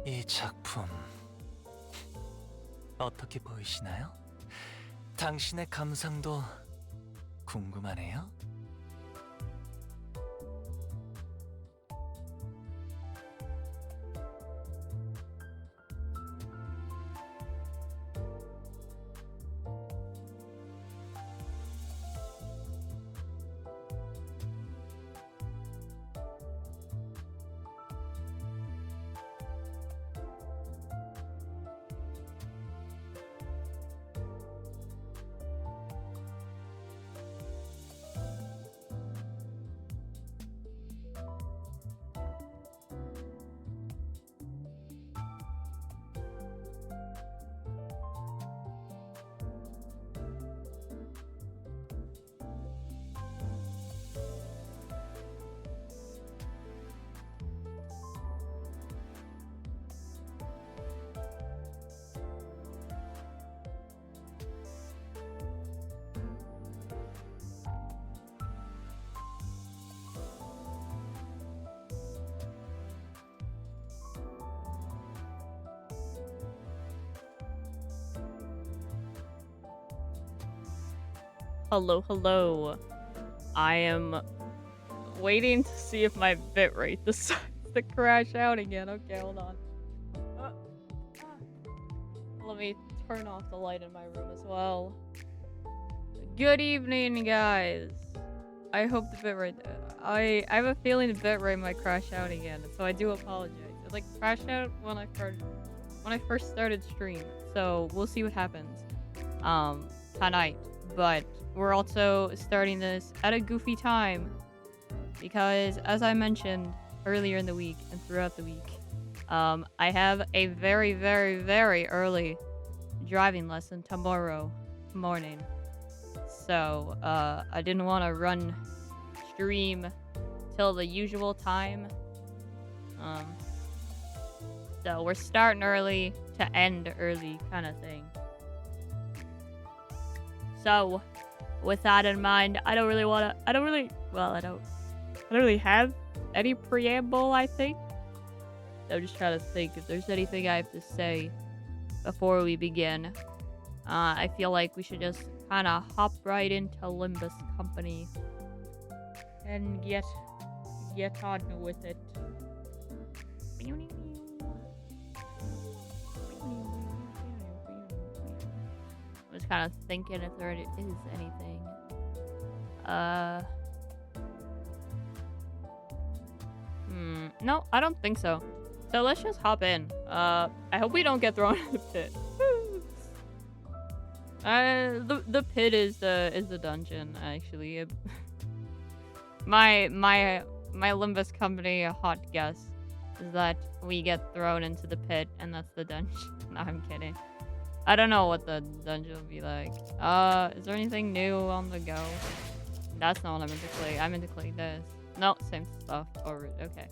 이 작품 어떻게 보이시나요? 당신의 감상도 궁금하네요. Hello, hello. I am waiting to see if my bitrate decides to crash out again. Okay, hold on. Uh, Let me turn off the light in my room as well. Good evening, guys. I hope the bitrate... I have a feeling the bitrate might crash out again, so I do apologize. It like crashed out when I first started stream, so we'll see what happens tonight. But we're also starting this at a goofy time because, as I mentioned earlier in the week and throughout the week, I have a very, very, very early driving lesson tomorrow morning. So, I didn't want to run stream till the usual time. So we're starting early to end early kind of thing. So, with that in mind, I don't really have any preamble, I think. I'm just trying to think if there's anything I have to say before we begin. I feel like we should just kind of hop right into Limbus Company and get on with it. I was kind of thinking if there is anything. No, I don't think so. So let's just hop in. I hope we don't get thrown in the pit. The pit is the dungeon actually. My Limbus Company hot guess is that we get thrown into the pit and that's the dungeon. No, I'm kidding. I don't know what the dungeon will be like. Is there anything new on the go? That's not what I meant to click. I meant to click this. No, same stuff. Oh, okay.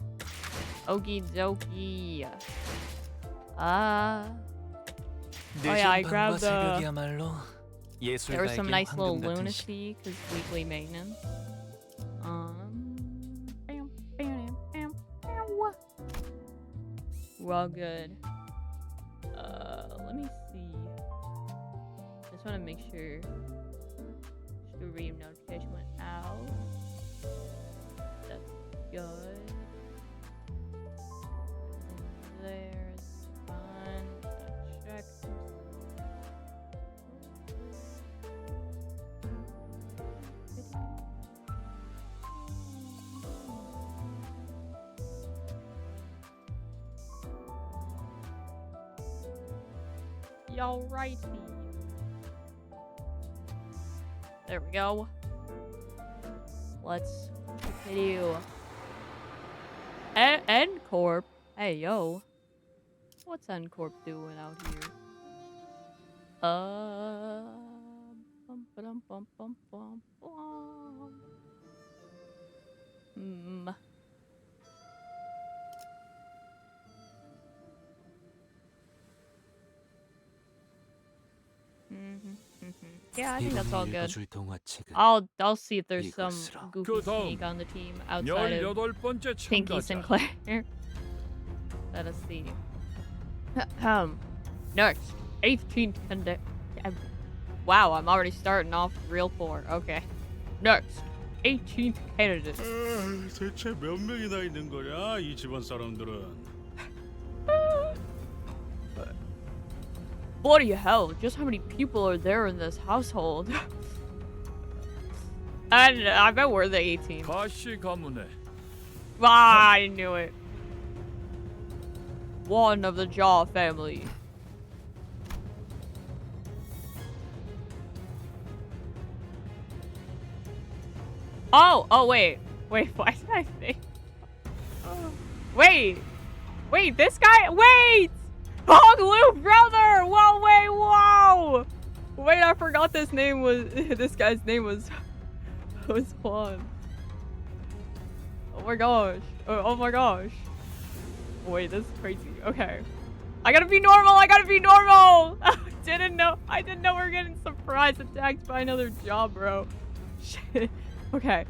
Okie dokie. Oh yeah, I grabbed there was some nice little lunacy because weekly maintenance. We're all good. Let me see. Just want to make sure stream notification went out. That's good. There's fun. Check. Alrighty. There we go. Let's continue. N-Corp. Hey, yo. What's N-Corp doing out here? Bum, ba-dum, bum, bum, bum, bum. Yeah, I think that's all good. I'll see if there's some goofy sneak on the team outside of Pinky Sinclair. Let us see. Next, 18th wow, I'm already starting off real poor. Okay. Next, 18th candidate. 대체 몇 명이나 있는 거야 이 집안 사람들은? Bloody hell, just how many people are there in this household? And I bet we're the 18th. 가시 가문에 Ah, I knew it. One of the Jaw family. Oh, wait. Wait, why did I think? Wait, this guy? Wait! Hong Lu brother! Whoa, wait, whoa! Wait, I forgot this guy's name was Juan. Oh my gosh. Oh my gosh. Wait, this is crazy. Okay. I gotta be normal! I didn't know we were getting surprise attacked by another job, bro. Shit. Okay.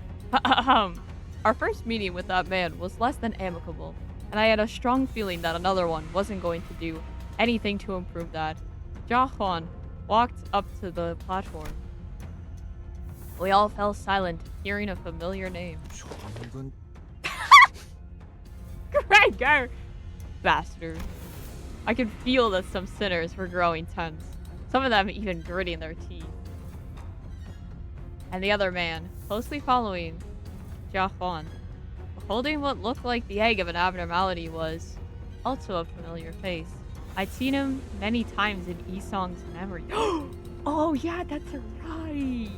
Our first meeting with that man was less than amicable, and I had a strong feeling that another one wasn't going to do anything to improve that. Jia Huan walked up to the platform. We all fell silent, hearing a familiar name. 정군 Gregor! Bastard. I could feel that some sinners were growing tense, some of them even gritting their teeth. And the other man, closely following Jia Huan, holding what looked like the egg of an abnormality, was also a familiar face. I'd seen him many times in Isong's memory. Oh yeah, that's right!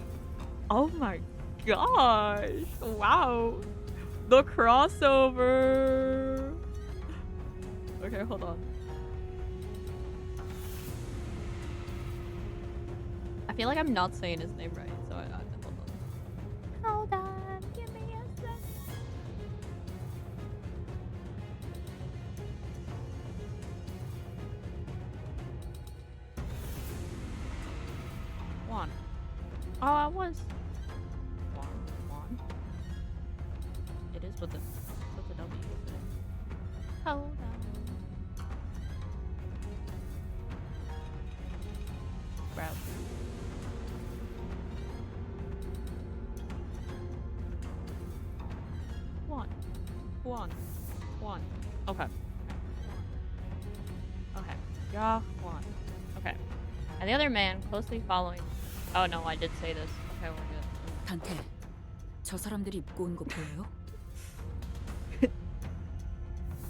Oh my gosh! Wow! The crossover! Okay, hold on. I feel like I'm not saying his name right, so I have to hold on. Hold on, give me a second. Juan. Oh, I was. Juan. It is with the W, isn't it? Hold on. Route. One. Okay. Okay. Ja Juan. Okay. And the other man closely following. Oh no, I did say this. Okay, we're good. 단테, 저 사람들이 입고 온 거 보여요?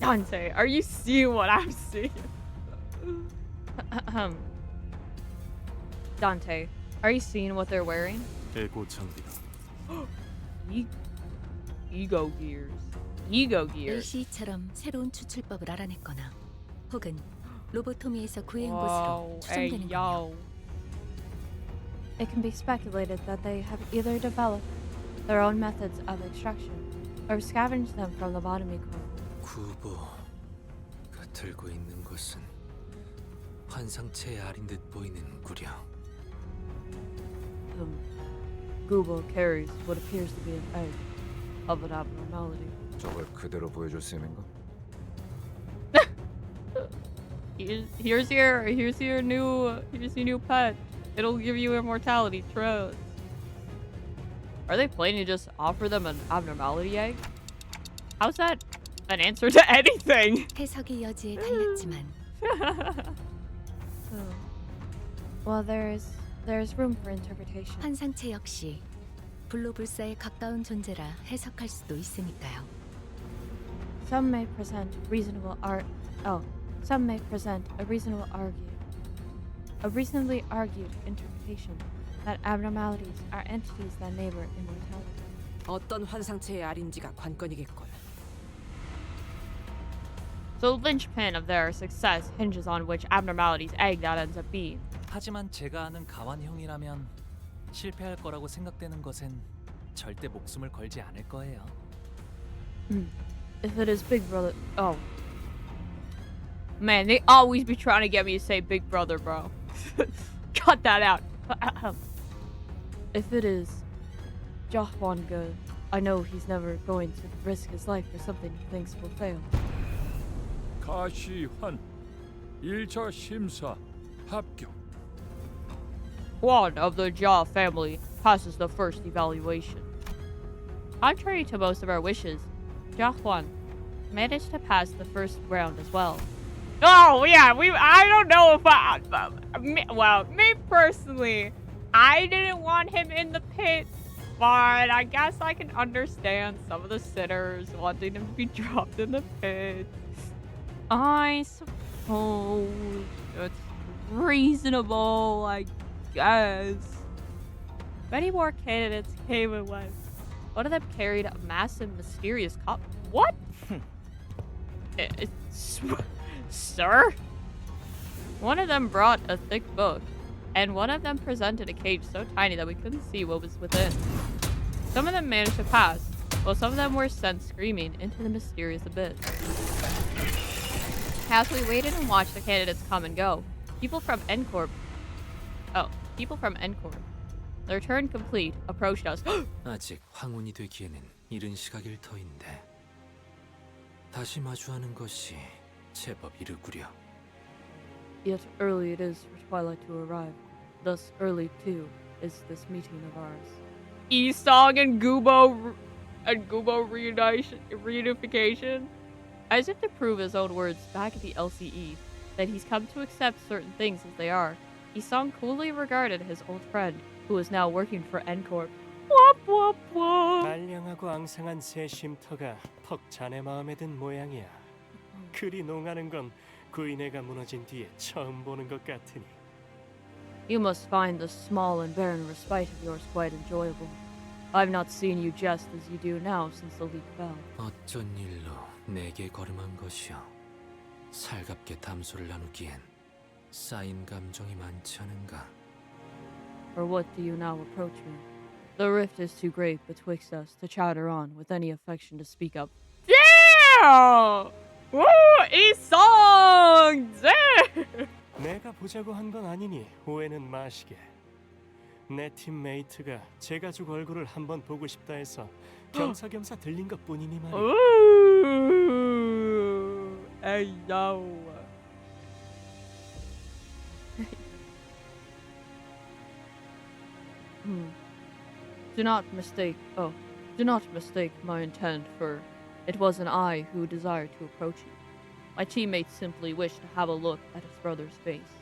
Dante, are you seeing what I'm seeing? Dante, are you seeing what they're wearing? 에고 장비다. Ego gears. LC처럼 새로운 추출법을 알아냈거나 혹은 로보토미에서 구해온 Whoa, 것으로 추정되는 거예요. yo. It can be speculated that they have either developed their own methods of extraction or scavenged them from the botany core. 구보가 들고 있는 것은 환상체의 알인 듯 보이는구려. Google carries what appears to be an egg of an abnormality. 저걸 그대로 보여줄 셈인가? Here's your new pet. It'll give you immortality. Trust. Are they planning to just offer them an abnormality egg? How's that an answer to anything? 해석의 여지에 달렸지만 Well, there's room for interpretation. 환상체 역시 불로불사에 가까운 존재라 해석할 수도 있으니까요. Some may present a reasonably argued interpretation that abnormalities are entities that neighbor immortality. 어떤 환상체의 알인지가 관건이겠군. So the linchpin of their success hinges on which abnormality's egg that ends up being. 하지만 제가 아는 가완형이라면 실패할 거라고 생각되는 것엔 절대 목숨을 걸지 않을 거예요. If it is Big Brother, oh man, they always be trying to get me to say Big Brother, bro. Cut that out. If it is Jia Huan good, I know he's never going to risk his life for something he thinks will fail. 가시 환 1차 심사 합격. One of the Jia family passes the first evaluation. Contrary to most of our wishes, Jia Huan managed to pass the first round as well. Oh yeah, I don't know if me personally, I didn't want him in the pit, but I guess I can understand some of the sinners wanting him to be dropped in the pit. I suppose it's reasonable, I guess. Many more candidates came and went. One of them carried a massive, mysterious cup. What? Sir? One of them brought a thick book, and one of them presented a cage so tiny that we couldn't see what was within. Some of them managed to pass, while some of them were sent screaming into the mysterious abyss. As we waited and watched the candidates come and go, people from N-Corp, their turn complete, approached us. 아직 황혼이 되기에는 이른 시각일 터인데 다시 마주하는 것이 제법 이르구려. Yet early it is for twilight to arrive. Thus early too is this meeting of ours. Esong and Gubo reunification. As if to prove his own words back at the LCE that he's come to accept certain things as they are, Esong coolly regarded his old friend, who is now working for N-Corp. Wop wop wop. 말량하고 앙상한 새 쉼터가 퍽 자네 마음에 든 모양이야. 그리 농하는 건 구인회가 무너진 뒤에 처음 보는 것 같으니. You must find the small and barren respite of yours quite enjoyable. I've not seen you jest as you do now since the leak fell. 어쩐 일로 내게 걸음한 것이여. 살갑게 담소를 나누기엔 쌓인 감정이 많지 않은가. For what do you now approach me? The rift is too great betwixt us to chatter on with any affection to speak of. Damn! Woo! Esong! Damn! 내가 보자고 한 건 아니니 오해는 마시게. 내 팀메이트가 제 가족 얼굴을 한번 보고 싶다 해서 겸사겸사 들린 것뿐이니 말이야. Ooh! Hey, yo. Do not mistake my intent, for it wasn't I who desired to approach you. My teammates simply wished to have a look at his brother's face,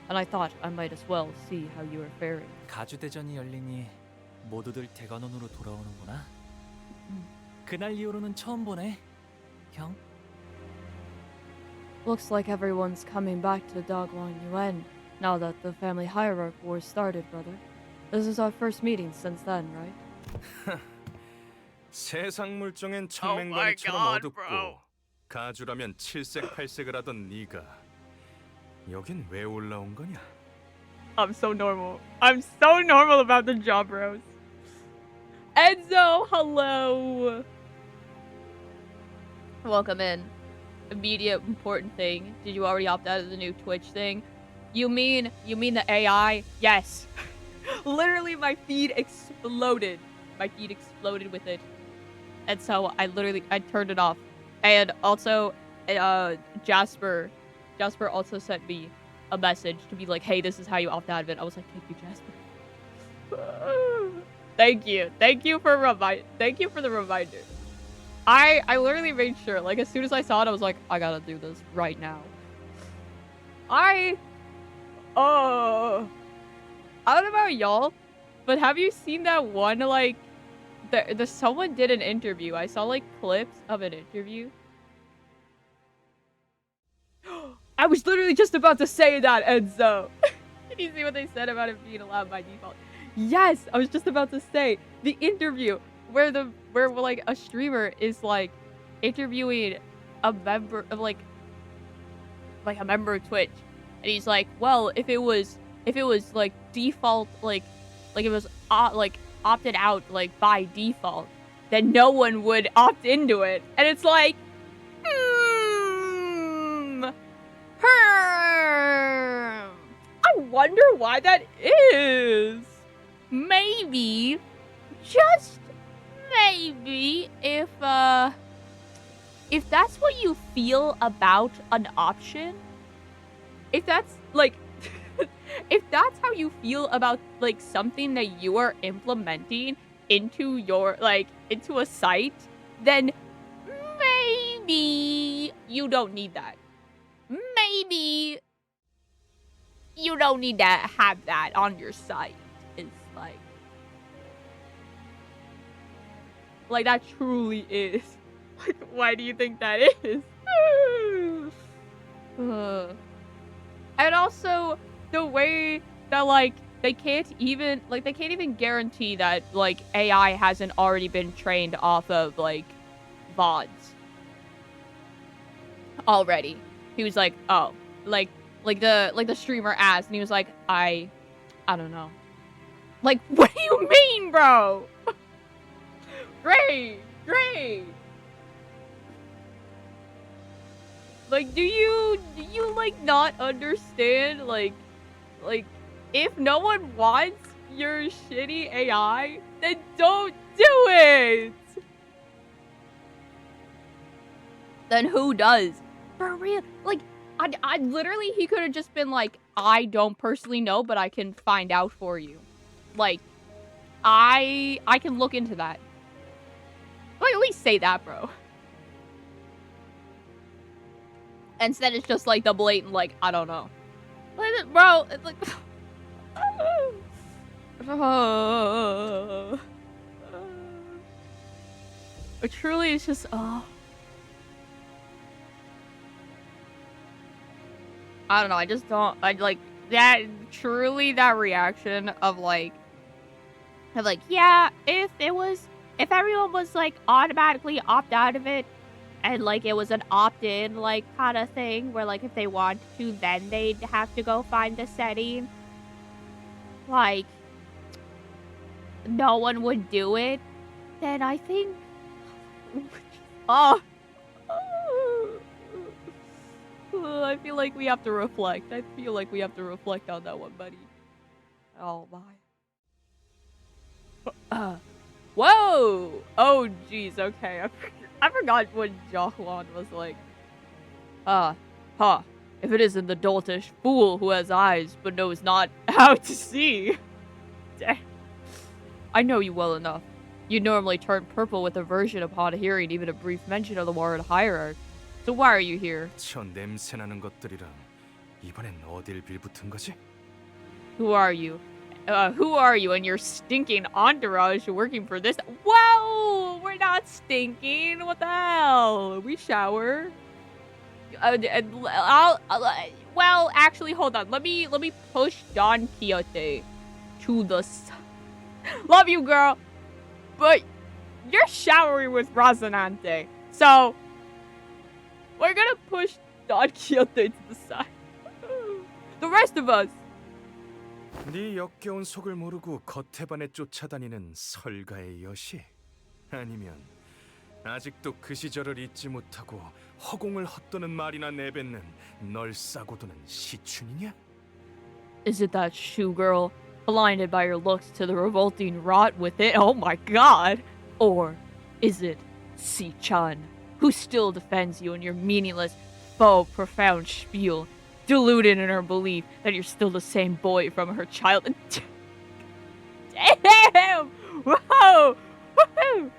and I thought I might as well see how you are faring. 가주대전이 열리니 모두들 대관원으로 돌아오는구나. 그날 이후로는 처음 보네, 형. Looks like everyone's coming back to Dogwon Yuan now that the family hierarch war started, brother. This is our first meeting since then, right? 세상 물정엔 청맹관이처럼 어둡고 가주라면 칠색팔색을 하던 네가 여긴 왜 올라온 거냐? I'm so normal about the job bros. Enzo, hello. Welcome in. Immediate important thing. Did you already opt out of the new Twitch thing? You mean the AI? Yes. Literally, my feed exploded. My feed exploded with it. And so I turned it off. And also, Jasper also sent me a message to be like, hey, this is how you opt out of it. I was like, thank you, Jasper. Thank you for the reminder. I literally made sure, like, as soon as I saw it, I was like, I gotta do this right now. I don't know about y'all, but have you seen that one, like, someone did an interview. I saw, like, clips of an interview. I was literally just about to say that, Enzo. Did you see what they said about it being allowed by default? Yes, I was just about to say the interview where like a streamer is like interviewing a member of like a member of Twitch, and he's like, well, if it was like default, like it was like opted out like by default, then no one would opt into it, and it's like, I wonder why that is. Maybe, just maybe, if that's what you feel about an option, if that's like if that's how you feel about like something that you are implementing into your into a site, then maybe you don't need that. Maybe you don't need to have that on your site. It's like that truly is. Like, why do you think that is? And also the way that like they can't even guarantee that like AI hasn't already been trained off of like VODs already. He was like, oh, like the streamer asked, and he was like, I don't know. Like, what do you mean, bro? Great. Like, do you like not understand like if no one wants your shitty AI, then don't do it. Then who does? For real? Like, I literally, he could have just been like, I don't personally know, but I can find out for you. Like, I can look into that. Like, at least say that, bro. Instead, it's just like the blatant, like, I don't know. Bro, it's like... Truly, it's just, I don't know, I just don't, I like, that, truly that reaction of like, yeah, if everyone was like automatically opt out of it, and like it was an opt-in like kind of thing, where like if they want to, then they'd have to go find the setting, like, no one would do it, then I think, I feel like we have to reflect. I feel like we have to reflect on that one, buddy. Oh, my. Whoa! Oh, jeez, okay. I forgot what Jahuan was like. If it isn't the doltish fool who has eyes but knows not how to see. Dang. I know you well enough. You normally turn purple with aversion upon hearing even a brief mention of the word hierarch. So why are you here? 저 냄새나는 것들이랑 이번엔 어딜 빌붙은 거지? Who are you? Who are you and your stinking entourage working for this? Whoa! We're not stinking. What the hell? We shower. Well, actually, hold on. Let me push Don Quixote to the side. Love you, girl. But you're showering with Rosinante. So we're gonna push Don Quixote to the side. The rest of us. 네 역겨운 속을 모르고 겉에반에 쫓아다니는 설가의 여시? 아니면 아직도 그 시절을 잊지 못하고 허공을 헛도는 말이나 내뱉는 널 싸고 도는 시춘이냐? Is it that shoe girl, blinded by your looks to the revolting rot within? Oh my god! Or is it Si-chan, who still defends you in your meaningless, faux profound spiel, deluded in her belief that you're still the same boy from her childhood? Damn! Whoa! Whoa!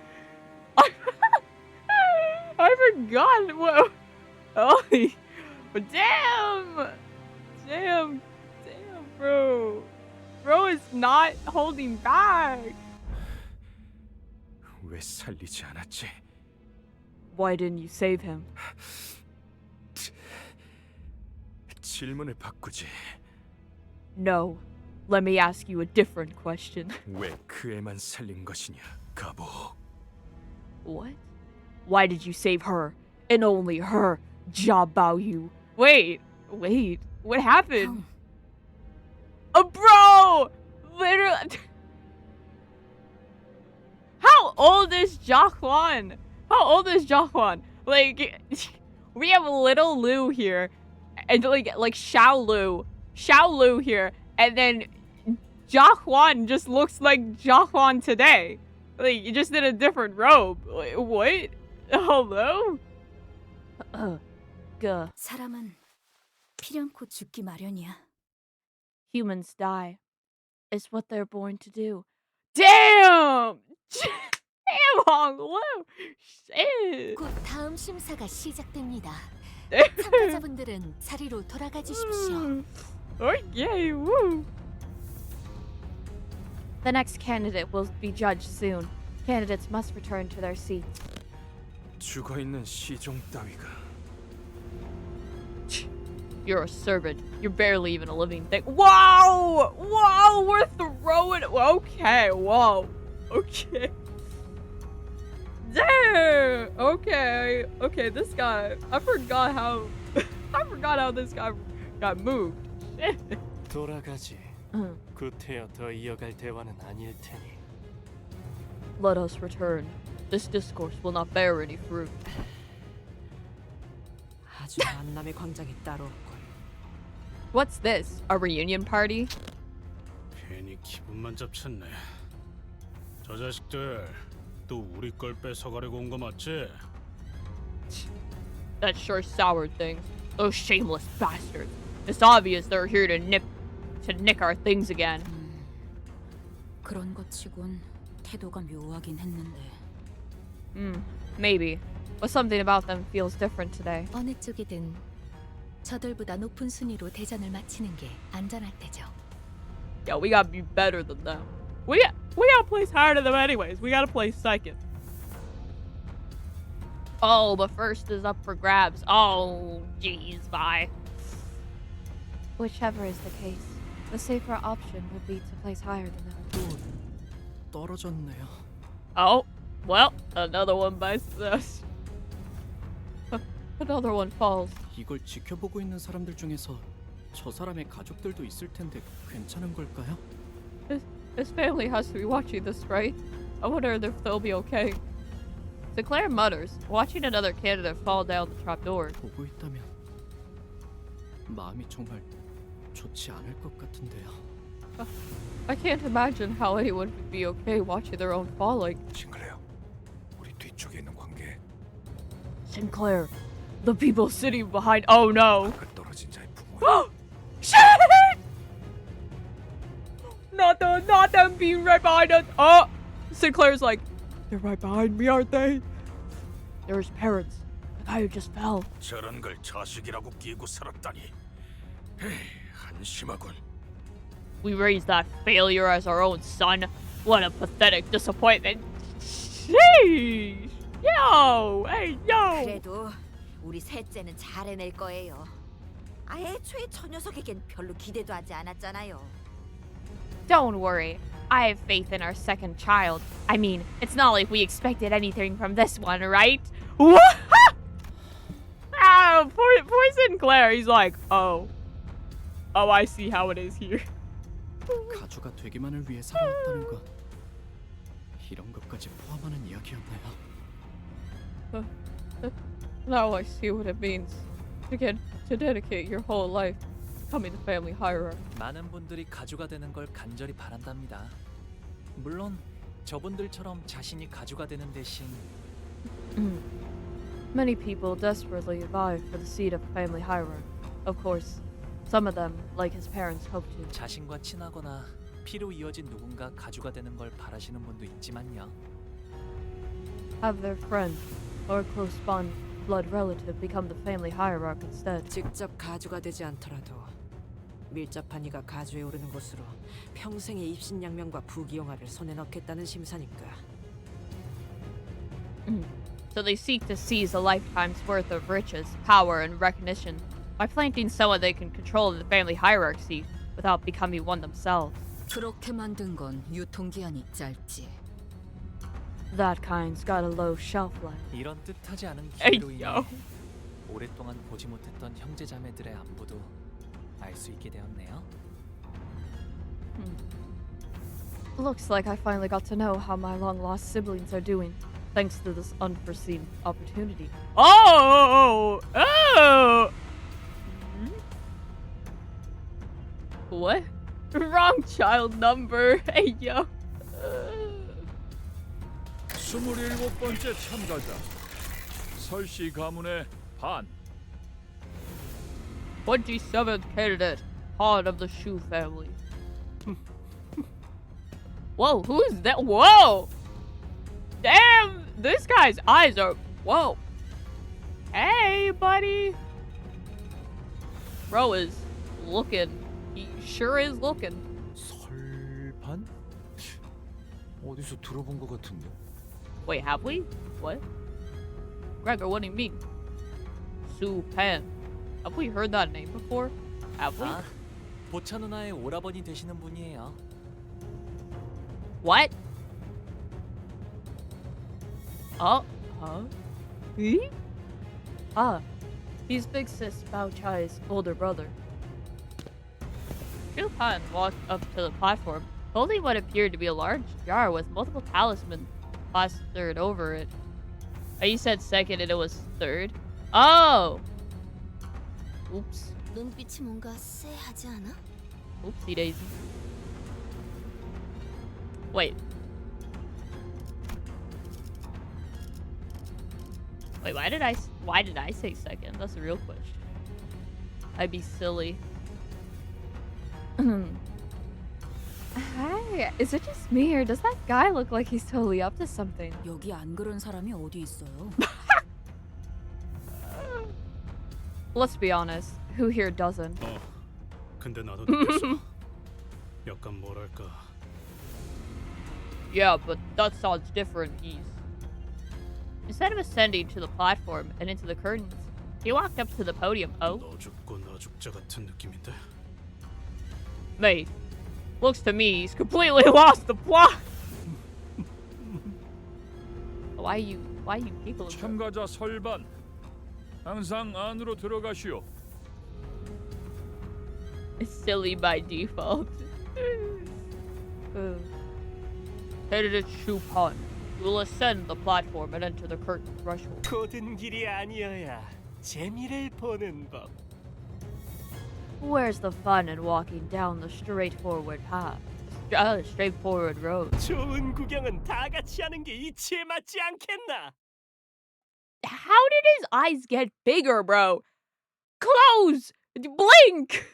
I forgot. Whoa! Oh, damn, bro. Bro is not holding back. 왜 살리지 않았지? Why didn't you save him? 질문을 바꾸지. No. Let me ask you a different question. 왜 그 애만 살린 것이냐, 가보. What? Why did you save her? And only her, Jia Baoyu. Wait. What happened? Bro! Literally. How old is Jahuan? Like, we have little Lu here, and like Xiao Lu here, and then Jahuan just looks like Jahuan today. Like, you just did a different robe. Like, what? Hello? 사람은 필연코 죽기 마련이야. Humans die. It's what they're born to do. Damn! Damn, Hong Lu! Shit! 곧 다음 심사가 시작됩니다. Damn. 참가자분들은 자리로 돌아가 주십시오. Okay, woo. The next candidate will be judged soon. Candidates must return to their seats. 죽어 있는 시종 따위가 You're a servant. You're barely even a living thing. Wow! Wow! We're throwing. Okay. Whoa. Okay. Damn. Okay. Okay. This guy. I forgot how. I forgot how this guy got moved. 돌아가지. 응. 구태여 더 이어갈 대화는 아닐 테니. Let us return. This discourse will not bear any fruit. 아주 만남의 광장이 따로 없군. What's this? A reunion party? 괜히 기분만 잡쳤네. 저 자식들 또 우리 걸 뺏어가려고 온 거 맞지? That sure soured things. Those shameless bastards. It's obvious they're here to nick our things again. 그런 것 치곤 태도가 묘하긴 했는데. Maybe. But something about them feels different today. 어느 쪽이든 저들보다 높은 순위로 대전을 마치는 게 안전할 테죠. Yeah, we gotta be better than them. We gotta place higher than them anyways. We gotta place second. Oh, but first is up for grabs. Oh, jeez, bye. Whichever is the case, the safer option would be to place higher than them. 떨어졌네요. Oh, well, another one bites us. Another one falls. 이걸 지켜보고 있는 사람들 중에서 저 사람의 가족들도 있을 텐데 괜찮은 걸까요? His family has to be watching this, right? I wonder if they'll be okay. Sinclair mutters, watching another candidate fall down the trapdoor. 보고 있다면 마음이 정말 좋지 않을 것 같은데요. I can't imagine how anyone would be okay watching their own falling. 싱클레어, 우리 뒤쪽에 있는 관계. Sinclair, the people sitting behind. Oh no! 그 떨어진 자의 부모. Shit! Not them being right behind us. Oh, Sinclair's like, they're right behind me, aren't they? They're his parents. The guy who just fell. 저런 걸 자식이라고 끼고 살았다니. 에이, 한심하군. We raised that failure as our own son. What a pathetic disappointment. Sheesh! Yo! Hey, yo! 그래도 우리 셋째는 잘 해낼 거예요. 애초에 저 녀석에겐 별로 기대도 하지 않았잖아요. Don't worry. I have faith in our second child. I mean, it's not like we expected anything from this one, right? What? Ah, poor Sinclair. He's like, oh, I see how it is here. 가주가 되기만을 위해 살아왔다는 것, 이런 것까지 포함하는 이야기였나요? Now I see what it means to dedicate your whole life to becoming the family hierarch. 많은 분들이 가주가 되는 걸 간절히 바란답니다. 물론 저분들처럼 자신이 가주가 되는 대신 Many people desperately vie for the seat of family hierarch. Of course, some of them, like his parents, hope to. 자신과 친하거나 피로 이어진 누군가 가주가 되는 걸 바라시는 분도 있지만요. Have their friend or close blood relative become the family hierarch instead. 직접 가주가 되지 않더라도 밀접한 이가 가주에 오르는 곳으로 평생의 입신양명과 부귀영화를 손에 넣겠다는 심사니까. So they seek to seize a lifetime's worth of riches, power, and recognition by planting someone they can control in the family hierarchy without becoming one themselves. 그렇게 만든 건 유통기한이 짧지. That kind's got a low shelf life. 이런 뜻하지 않은 에이, 기회로 인해 야. 오랫동안 보지 못했던 형제자매들의 안부도 알 수 있게 되었네요. Looks like I finally got to know how my long-lost siblings are doing, thanks to this unforeseen opportunity. Oh! What? Wrong child number. Hey, yo. 27번째 참가자 설씨 가문의 반 27th candidate, Han of the Shu family. Whoa, who is that? Whoa! Damn, this guy's eyes are... Whoa. Hey, buddy. Bro is looking. He sure is looking. 설반? 어디서 들어본 것 같은데. Wait, have we? What? Gregor, what do you mean? Su Pan. Have we heard that name before? Have we? 아, 보차 누나의 오라버니 되시는 분이에요. What? Huh? He? Ah, he's Big Sis Bao Chai's older brother. Shu Pan walked up to the platform, holding what appeared to be a large jar with multiple talismans plastered over it. Oh, you said second and it was third? Oh! Oops. 눈빛이 뭔가 쎄하지 않아? Oopsie daisy. Wait. Wait, why did I say second? That's a real question. I'd be silly. Hi, is it just me or does that guy look like he's totally up to something? 여기 안 그런 사람이 어디 있어요? Let's be honest. Who here doesn't? 근데 나도 느꼈어. 약간 뭐랄까. Yeah, but that sounds different, Ease. Instead of ascending to the platform and into the curtains, he walked up to the podium. Oh? 너 죽고 나 죽자 같은 느낌인데. Mate, looks to me he's completely lost the plot. Why you people? 참가자 설반. 항상 안으로 들어가시오. It's silly by default. Candidate Shu Pan, you will ascend the platform and enter the curtain threshold. 고든 길이 아니어야 재미를 보는 법. Where's the fun in walking down the straightforward path? Straightforward road. 좋은 구경은 다 같이 하는 게 이치에 맞지 않겠나? How did his eyes get bigger, bro? Close! Blink!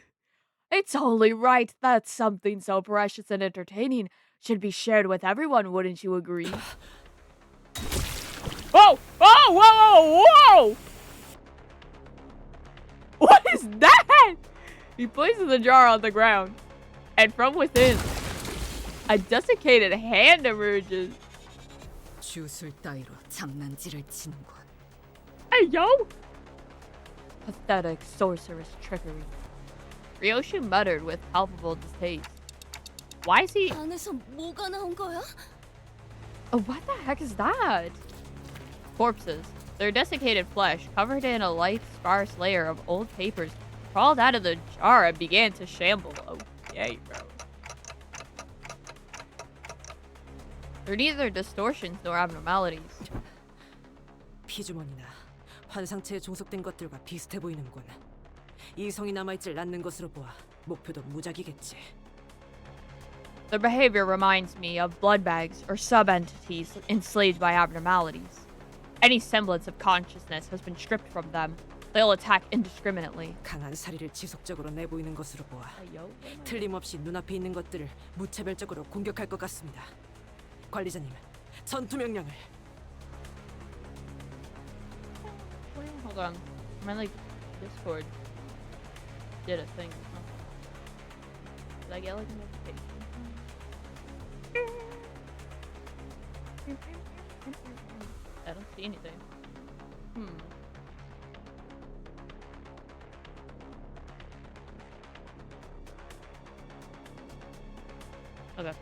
It's only right that something so precious and entertaining should be shared with everyone, wouldn't you agree? Oh! Oh! Whoa! Whoa! What is that? He places the jar on the ground, and from within, a desiccated hand emerges. 주술 따위로 장난질을 치는군. Hey, yo! Pathetic sorceress trickery. Ryoshu muttered with palpable distaste. Why is he... 안에서 뭐가 나온 거야? Oh, what the heck is that? Corpses, their desiccated flesh, covered in a light, sparse layer of old papers, crawled out of the jar and began to shamble. Okay, bro. They're neither distortions nor abnormalities. 피주머니나 환상체에 종속된 것들과 비슷해 보이는군. 이성이 남아있질 않는 것으로 보아 목표도 무작위겠지. Their behavior reminds me of blood bags or sub-entities enslaved by abnormalities. Any semblance of consciousness has been stripped from them. They'll attack indiscriminately. 강한 사리를 지속적으로 내보이는 것으로 보아 틀림없이 눈앞에 있는 것들을 무차별적으로 공격할 것 같습니다. 관리자님, 전투 명령을. Hold on. My like Discord did a thing. Did I get like a notification? I don't see anything. Okay.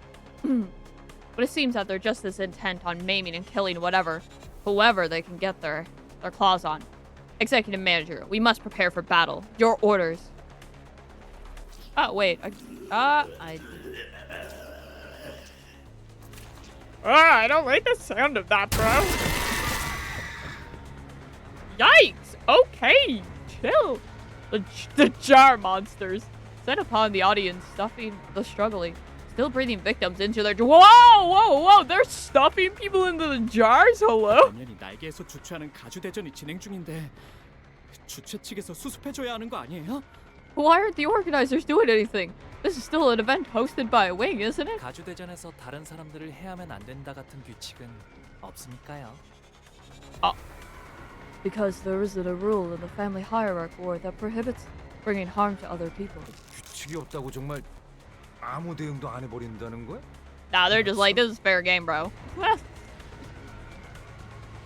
But it seems that they're just as intent on maiming and killing whoever they can get their claws on. Executive Manager, we must prepare for battle. Your orders. Oh, wait. I don't like the sound of that, bro. Yikes! Okay, chill. The jar monsters set upon the audience, stuffing the struggling, still breathing victims into their... Whoa! They're stuffing people into the jars? Hello? 당연히 날개에서 주최하는 가주 대전이 진행 중인데 주최 측에서 수습해줘야 하는 거 아니에요? Why aren't the organizers doing anything? This is still an event hosted by a wing, isn't it? 가주대전에서 다른 사람들을 해하면 안 된다 같은 규칙은 없으니까요. Because there isn't a rule in the family hierarchy war that prohibits bringing harm to other people. 규칙이 없다고 정말 아무 대응도 안 해버린다는 거야? Nah, they're just like, this is fair game, bro.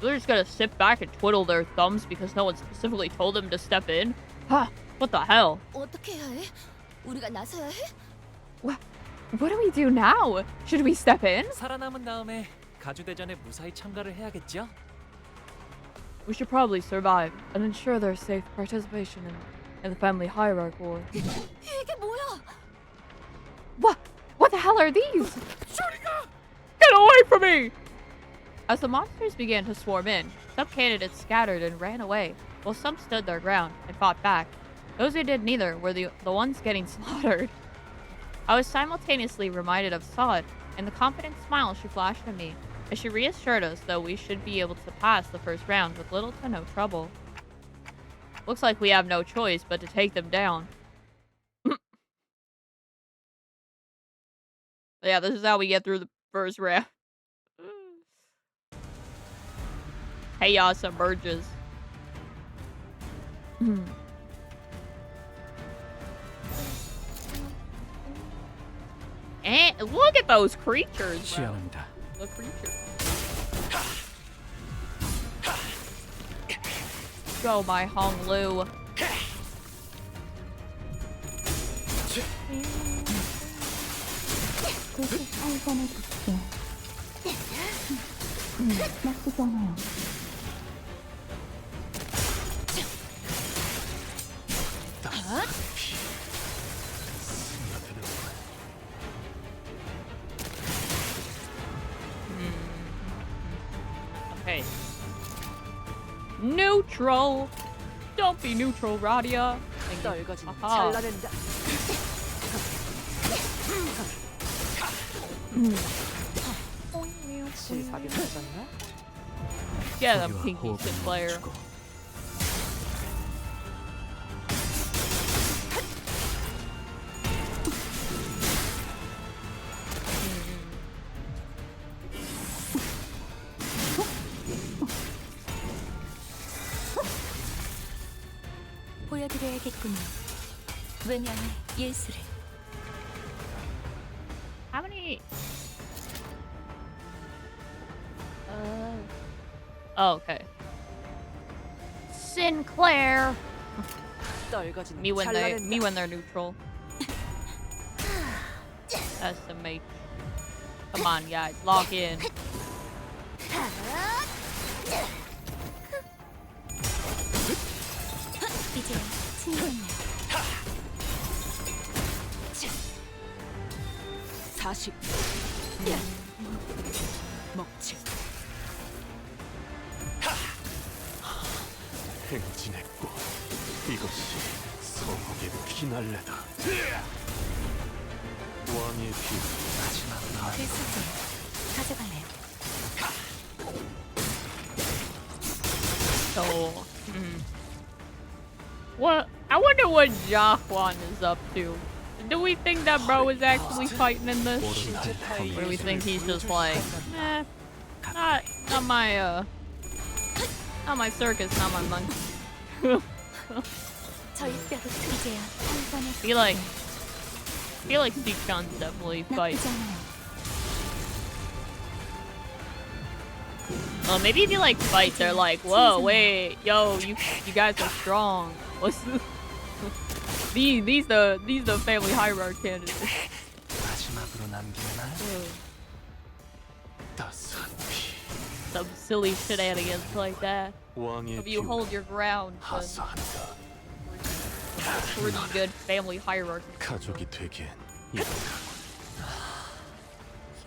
They're just gonna sit back and twiddle their thumbs because no one specifically told them to step in? Huh, what the hell? 어떻게 해야 해? 우리가 나서야 해? What do we do now? Should we step in? 살아남은 다음에 가주대전에 무사히 참가를 해야겠죠? We should probably survive and ensure their safe participation in the family hierarchy war. 이게 뭐야? What the hell are these? Get away from me! As the monsters began to swarm in, some candidates scattered and ran away, while some stood their ground and fought back. Those who did neither were the ones getting slaughtered. I was simultaneously reminded of Sod and the confident smile she flashed at me as she reassured us that we should be able to pass the first round with little to no trouble. Looks like we have no choice but to take them down. Yeah, this is how we get through the first round. Chaos emerges. And look at those creatures, bro. The creatures. Go, my Hong Lu. Okay. Neutral. Don't be neutral, Radia. 떨거지는 Aha. 잘라낸다. 실밥이 터졌나? Get him, Pinky Sinclair. 보여드려야겠군요. 왜냐면 예술을. How many? Oh, okay. Sinclair. 떨거지는 Me when 잘라낸다. they're neutral. That's the mate. Come on, guys, lock in. 이제 친구냐. 40. 먹칠. 행진했고 이것이 서곡의 피날레다. 왕의 피 마지막 그 수제 가져갈래요. So, what? I wonder what Jaquan is up to. Do we think that bro is actually fighting in this? Or do we think he's just like, not my circus, not my monkey. 절대로 이제야 한 번에 I feel like Seachan's definitely fight. 나쁘지 않아요. Well, maybe if you like fight, they're like, whoa, wait, yo, you guys are strong. What's this? These the family hierarchy candidates. 마지막으로 남기는 날 따스한 피 Some silly shenanigans like that. 왕의 If you 피로 hold your ground, then 하사한다. pretty good family hierarchy. 가족이 되기엔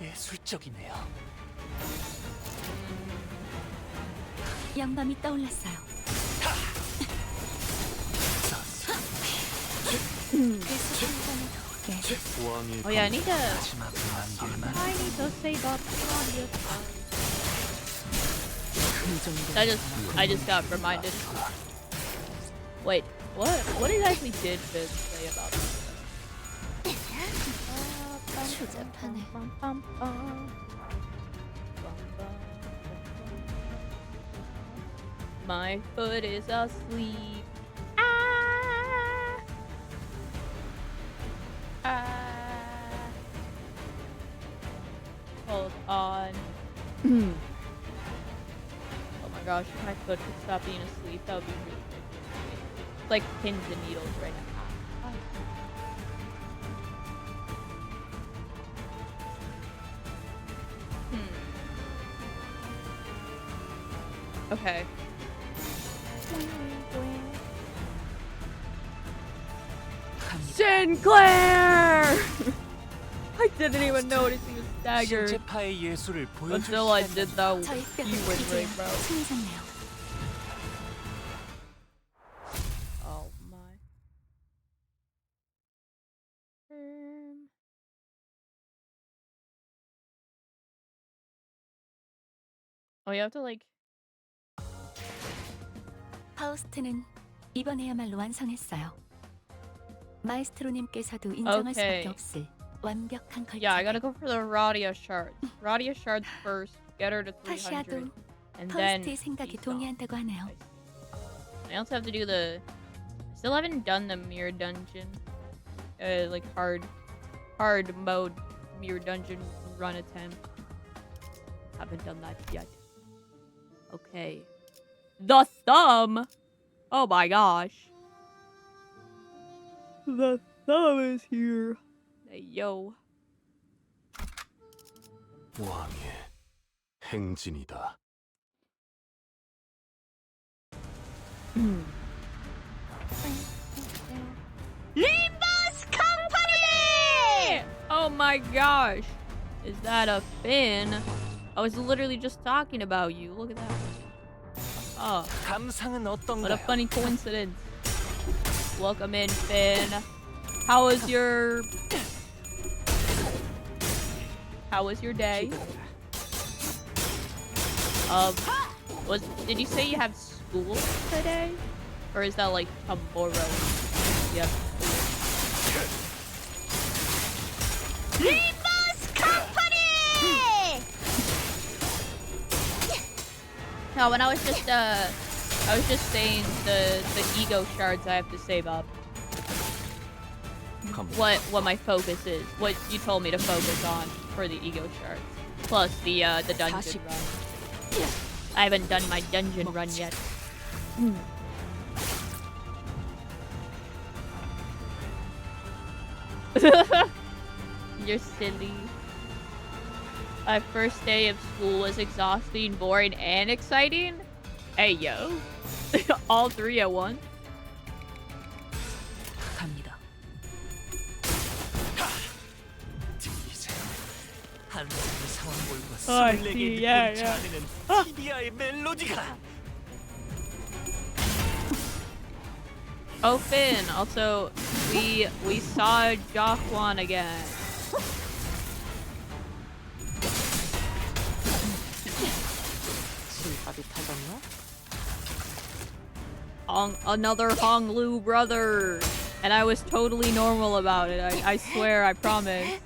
예술적이네요. 영감이 떠올랐어요. 그래서 한 번에 더. 왕의 Oh yeah, I need to 마지막으로 남기는 날 save up. 그 정도. I just got reminded. Wait, what exactly did Viv say about this? 추잡하네. My foot is asleep. Ah. Ah. Hold on. Oh my gosh, if my foot could stop being asleep, that would be really good. It's like pins and needles right now. Okay. Sinclair! I didn't even notice he was staggered 신체파의 예술을 보여줄 until I did that 저희 뼈가 keyword 이제 ring, bro. 친해졌네요. Oh my. Oh, you have to like. 파우스트는 이번에야말로 완성했어요. 마에스트로님께서도 인정할 Okay. 수밖에 없을 완벽한 Yeah, I gotta 걸작을. go for the Radia shards. Radia shards first. Get her to 300. 타시아도 And then. 파우스트의 생각에 Seesaw. 동의한다고 하네요. I also have to do the. I still haven't done the mirror dungeon. Like hard mode mirror dungeon run attempt. Haven't done that yet. Okay. The thumb! Oh my gosh. The thumb is here. Hey, yo. 왕의 행진이다. Limbus Company! Oh my gosh. Is that a Finn? I was literally just talking about you. Look at that. Oh, 감상은 what a 어떤가요? funny coincidence. Welcome in, Finn. How was your day? Did you say you have school today? Or is that like tomorrow? Yep. Limbus Company! No, when I was just saying the ego shards I have to save up. What my focus is. What you told me to focus on for the ego shards. Plus the dungeon run. I haven't done my dungeon run yet. You're silly. My first day of school was exhausting, boring, and exciting. Hey, yo. All three at once. 갑니다. 들리세요? 한숨의 상황골과 I 스물네 see, 개의 yeah, 골 yeah. 차내는 티비아의 멜로디가. Oh, Finn. Also, we saw Joquan again. 실밥이 타졌나? Another Hong Lu brother. And I was totally normal about it. I swear, I promise.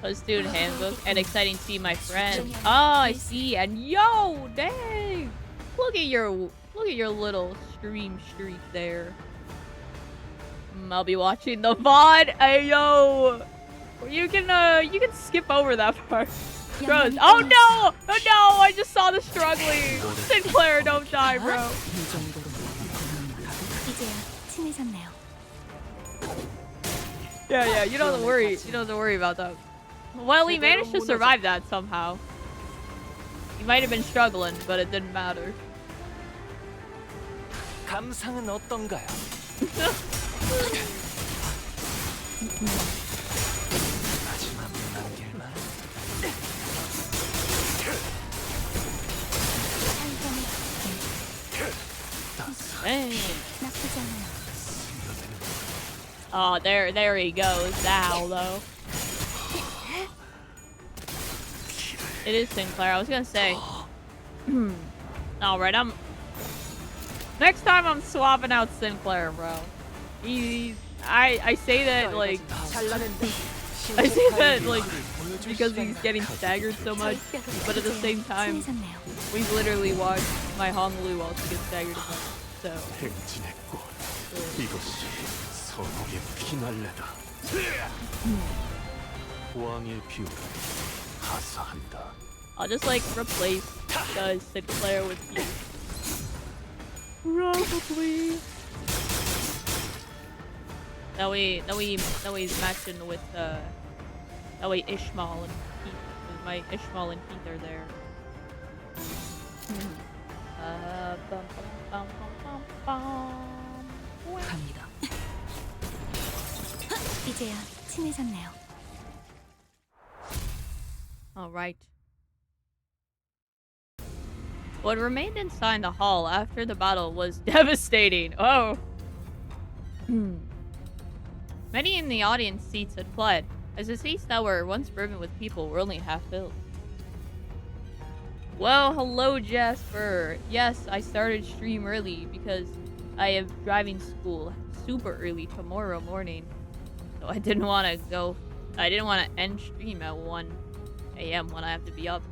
A student handbook and exciting to see my friends. Oh, I see. And yo, dang! Look at your little stream streak there. I'll be watching the VOD. Hey yo, you can skip over that part. Gross. Oh no! Oh no! I just saw the struggling. Sinclair, don't die, bro. 이제야 친해졌네요. Yeah, you don't have to worry. You don't have to worry about that. Well, he managed to survive that somehow. He might have been struggling, but it didn't matter. 감상은 어떤가요? 마지막 남길만. Dang. 나쁘지 않아요. Oh, there he goes now, though. It is Sinclair. I was gonna say. Alright, next time I'm swapping out Sinclair, bro. I say that like I say that like because he's getting staggered so much, but at the same time, we've literally watched my Honolulu also get staggered as well. So 행진했고 이것이 선옥의 피날레다. 왕의 비호를 하사한다. I'll just like replace Sinclair with you. Probably. That way he's matching with that way Ishmael and Keith, because my Ishmael and Keith are there. 갑니다. 이제야 친해졌네요. All right. What remained inside the hall after the battle was devastating. Oh. Many in the audience seats had fled, as the seats that were once brimming with people were only half filled. Well, hello, Jasper. Yes, I started stream early because I have driving school super early tomorrow morning. So I didn't want to end stream at 1 a.m. when I have to be up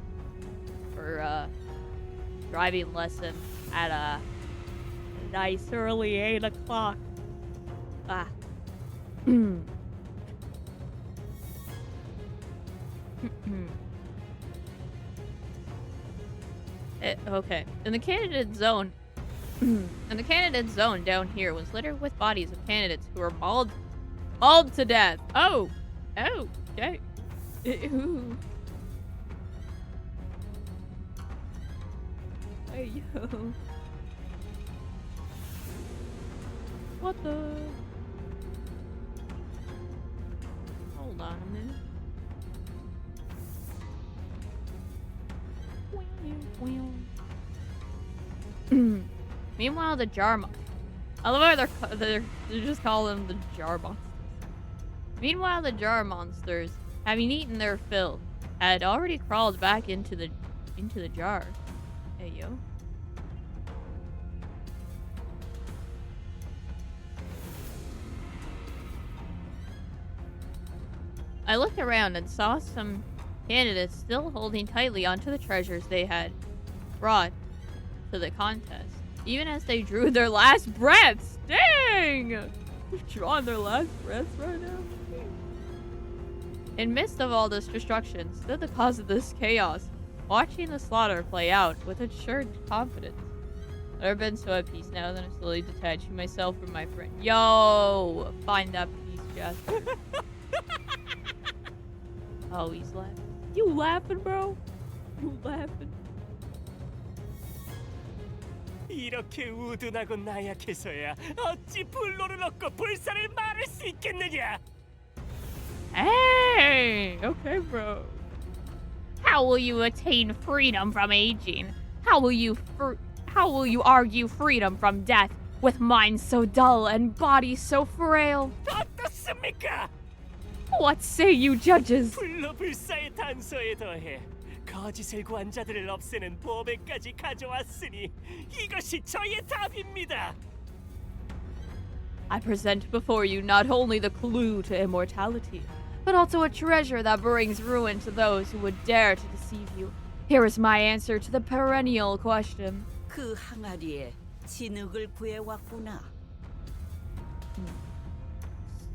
for driving lesson at a nice early 8 o'clock. Ah. Okay. In the candidate zone down here was littered with bodies of candidates who were mauled to death. Oh, okay. Ew. Hey yo. What the? Hold on a minute. Meanwhile, the jar I love how they're just calling them the jar monsters. Meanwhile, the jar monsters, having eaten their fill, had already crawled back into the jar. Hey yo. I looked around and saw some candidates still holding tightly onto the treasures they had brought to the contest, even as they drew their last breaths. Dang! They're drawing their last breaths right now. In midst of all this destruction stood the cause of this chaos, watching the slaughter play out with assured confidence. I've never been so at peace now that I'm slowly detaching myself from my friend. Yo! Find that peace, Jasper. Oh, he's laughing. You laughing, bro? You laughing? 이렇게 우둔하고 나약해서야 어찌 불로를 얻고 불사를 말할 수 있겠느냐? Hey! Okay, bro. How will you attain freedom from aging? How will you argue freedom from death with minds so dull and bodies so frail? 어떻습니까? What say you, judges? 불로 불사의 단서에 더해 거짓을 구한 자들을 없애는 보배까지 가져왔으니 이것이 저의 답입니다. I present before you not only the clue to immortality, but also a treasure that brings ruin to those who would dare to deceive you. Here is my answer to the perennial question. 그 항아리에 진흙을 구해왔구나.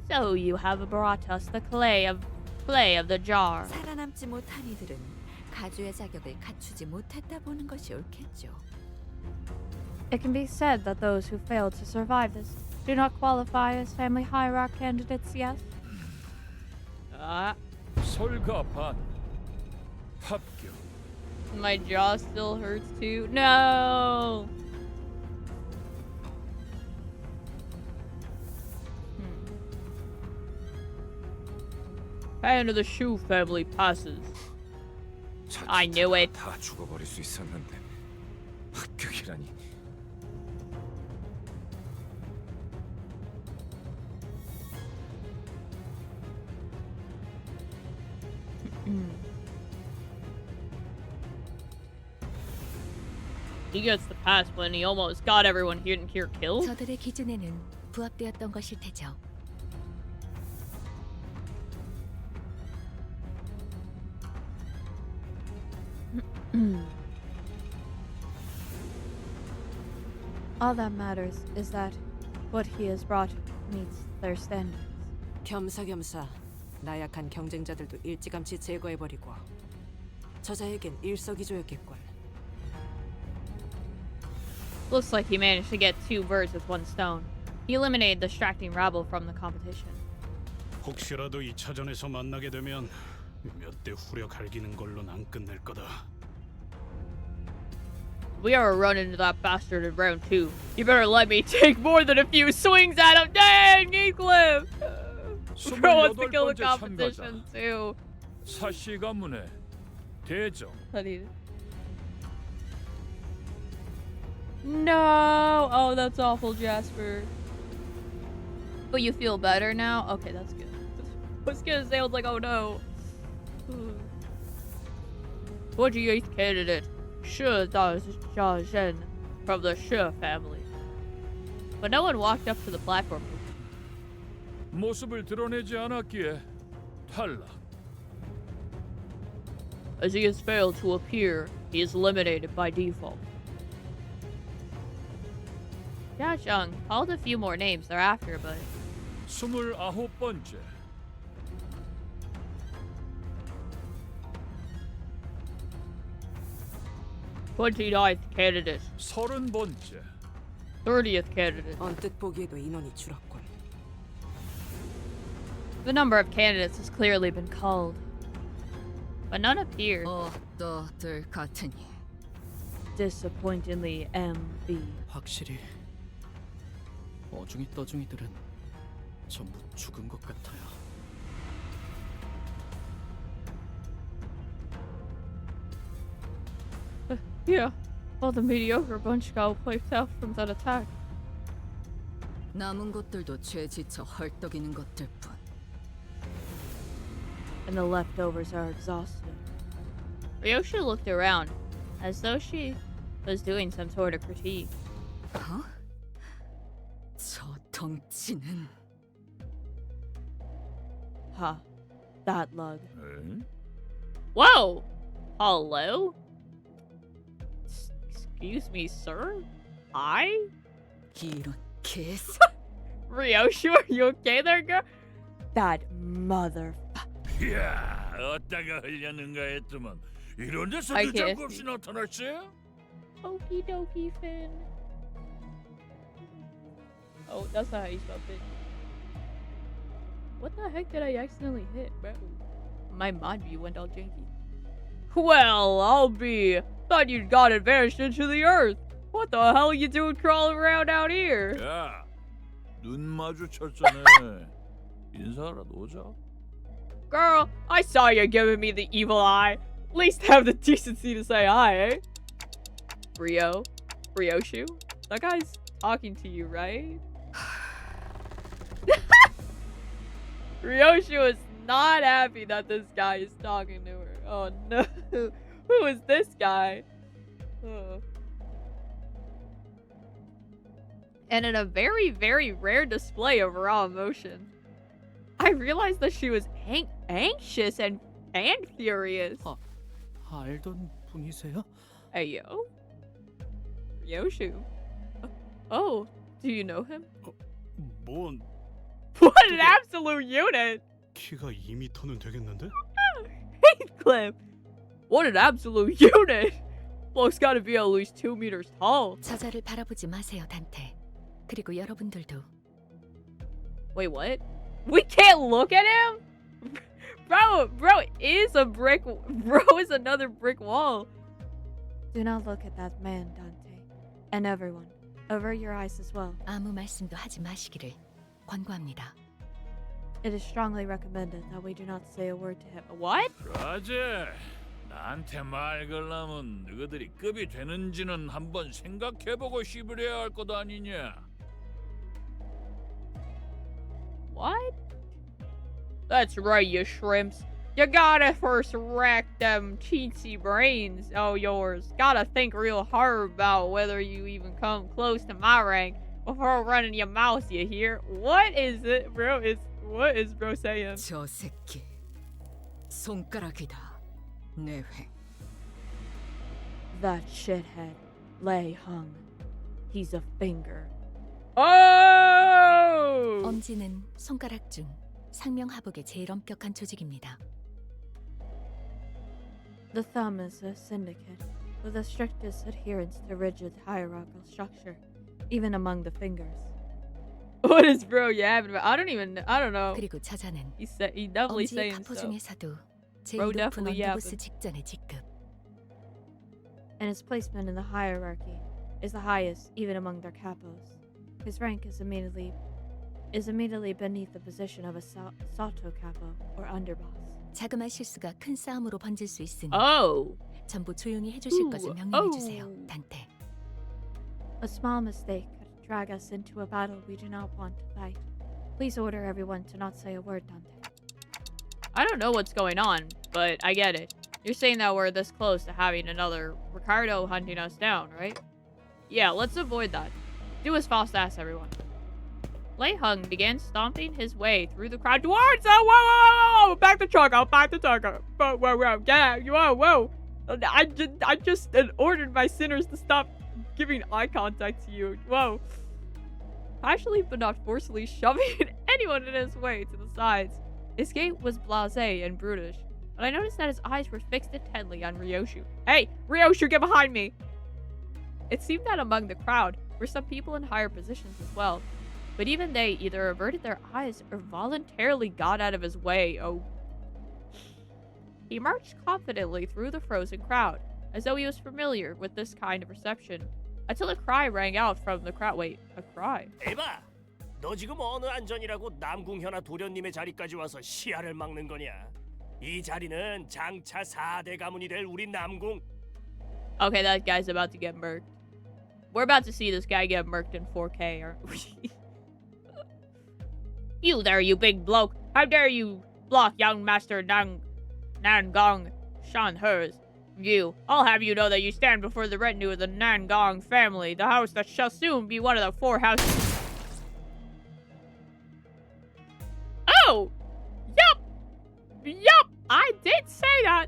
So you have brought us the clay of the jar. 살아남지 못한 이들은 가주의 자격을 갖추지 못했다 보는 것이 옳겠죠. It can be said that those who failed to survive this do not qualify as family hierarch candidates, yes? 설가반 합격. My jaw still hurts too. No! Hand of the Shoe family passes. I knew it. 다 죽어버릴 수 있었는데 합격이라니. He gets the pass when he almost got everyone here killed. 저들의 기준에는 부합되었던 것일 테죠. All that matters is that what he has brought meets their standards. 겸사겸사 나약한 경쟁자들도 일찌감치 제거해버리고 저자에겐 일석이조였겠군. Looks like he managed to get two birds with one stone. He eliminated the distracting rabble from the competition. 혹시라도 2차전에서 만나게 되면 몇 대 후려 갈기는 걸로는 안 끝낼 거다. We ever run into that bastard in round 2, you better let me take more than a few swings at him. Dang, Heathcliff! Bro wants to kill the 28번째 competition 참가자. too. 사씨 가문의 대정. No! Oh, that's awful, Jasper. But you feel better now? Okay, that's good. I was gonna say, I was like, oh no. 28th candidate, Shi Dazhen from the Shi family. But no one walked up to the platform. 모습을 드러내지 않았기에 탈락. As he has failed to appear, he is eliminated by default. Yeah, Jung called a few more names thereafter, but 29번째. th candidate, 30번째. 30th candidate. 언뜻 보기에도 인원이 줄었군. The number of candidates has clearly been called, but none appear. 어떠들 같으니 Disappointingly, MB. 확실히 어중이 떠중이들은 전부 죽은 것 같아요. Yeah, all the mediocre bunch got wiped out from that attack. 남은 것들도 죄 지쳐 헐떡이는 것들뿐. And the leftovers are exhausted. Ryoshi looked around, as though she was doing some sort of critique. 어? 저 덩치는 Ha, that lug. 에? Whoa! Hello? Excuse me, sir? I? 이런 개새. Ryoshi, are you okay there, girl? That mother... 이야, 어디다가 흘렸는가 했더만 이런 데서 I 늦을 can't 거 없이 나타났지? Okie dokie, Finn. Oh, that's not how you spell Finn. What the heck did I accidentally hit, bro? My mod view went all janky. Well, I'll be. Thought you'd gotten vanished into the earth. What the hell you doing crawling around out here? 야, 눈 마주쳤잖아. 인사라도 오자. Girl, I saw you giving me the evil eye. At least have the decency to say hi, eh? Ryoshu? That guy's talking to you, right? Ryoshu is not happy that this guy is talking to her. Oh no. Who is this guy? Oh. And in a very, very rare display of raw emotion, I realized that she was anxious and furious. 알던 분이세요? Hey, yo. Ryoshu. Oh, do you know him? 뭔 What an absolute unit! 키가 2m는 되겠는데? Heathcliff! What an absolute unit! Bloke's gotta be at least 2 meters tall. 저자를 바라보지 마세요, 단테. 그리고 여러분들도. Wait, what? We can't look at him? Bro is a brick. Bro is another brick wall. Do not look at that man, Dante. And everyone. Avert your eyes as well. 아무 말씀도 하지 마시기를 권고합니다. It is strongly recommended that we do not say a word to him. What? 라제, 나한테 말 걸라면 너희들이 급이 되는지는 한번 생각해보고 씹으려야 할 것 아니냐? What? That's right, you shrimps. You gotta first rack them teensy brains of yours. Gotta think real hard about whether you even come close to my rank before running your mouth, you hear? What is it, bro? What is bro saying? 저 새끼 손가락이다. 내 횡. That shithead, Lei Hung. He's a finger. Oh! 엄지는 손가락 중 상명하복의 제일 엄격한 조직입니다. The thumb is a syndicate, with the strictest adherence to rigid hierarchical structure, even among the fingers. What is bro yapping about? I don't know. 그리고 자자는 He definitely 엄지의 saying 가포 so. 중에서도 제일 Bro 높은 definitely 언더보스 yapping. 직전의 직급. And his placement in the hierarchy is the highest, even among their capos. His rank is immediately beneath the position of a Sato capo or underboss. 자그마한 실수가 큰 싸움으로 번질 수 있으니 Oh! 전부 조용히 해주실 것을 명령해 주세요, 단테. A small mistake could drag us into a battle we do not want to fight. Please order everyone to not say a word, Dante. I don't know what's going on, but I get it. You're saying that we're this close to having another Ricardo hunting us down, right? Yeah, let's avoid that. Do as fast as everyone. Lei Hung began stomping his way through the crowd towards whoa! Back the truck up, back the truck up. Whoa, get out, whoa. I just ordered my sinners to stop giving eye contact to you. Whoa. Actually, but not forcefully shoving anyone in his way to the sides. His gait was blasé and brutish, but I noticed that his eyes were fixed intently on Ryoshu. Hey, Ryoshu, get behind me! It seemed that among the crowd were some people in higher positions as well, but even they either averted their eyes or voluntarily got out of his way. Oh. He marched confidently through the frozen crowd, as though he was familiar with this kind of reception, until a cry rang out from the crowd. Wait, a cry? 에바, 너 지금 어느 안전이라고 남궁 현아 도련님의 자리까지 와서 시야를 막는 거냐? 이 자리는 장차 4대 가문이 될 우리 남궁. Okay, that guy's about to get murked. We're about to see this guy get murked in 4K, aren't we? You there, you big bloke! How dare you block young Master Nangong Shanhe's view? I'll have you know that you stand before the retinue of the Nangong family, the house that shall soon be one of the 4 houses. Oh! Yup! I did say that!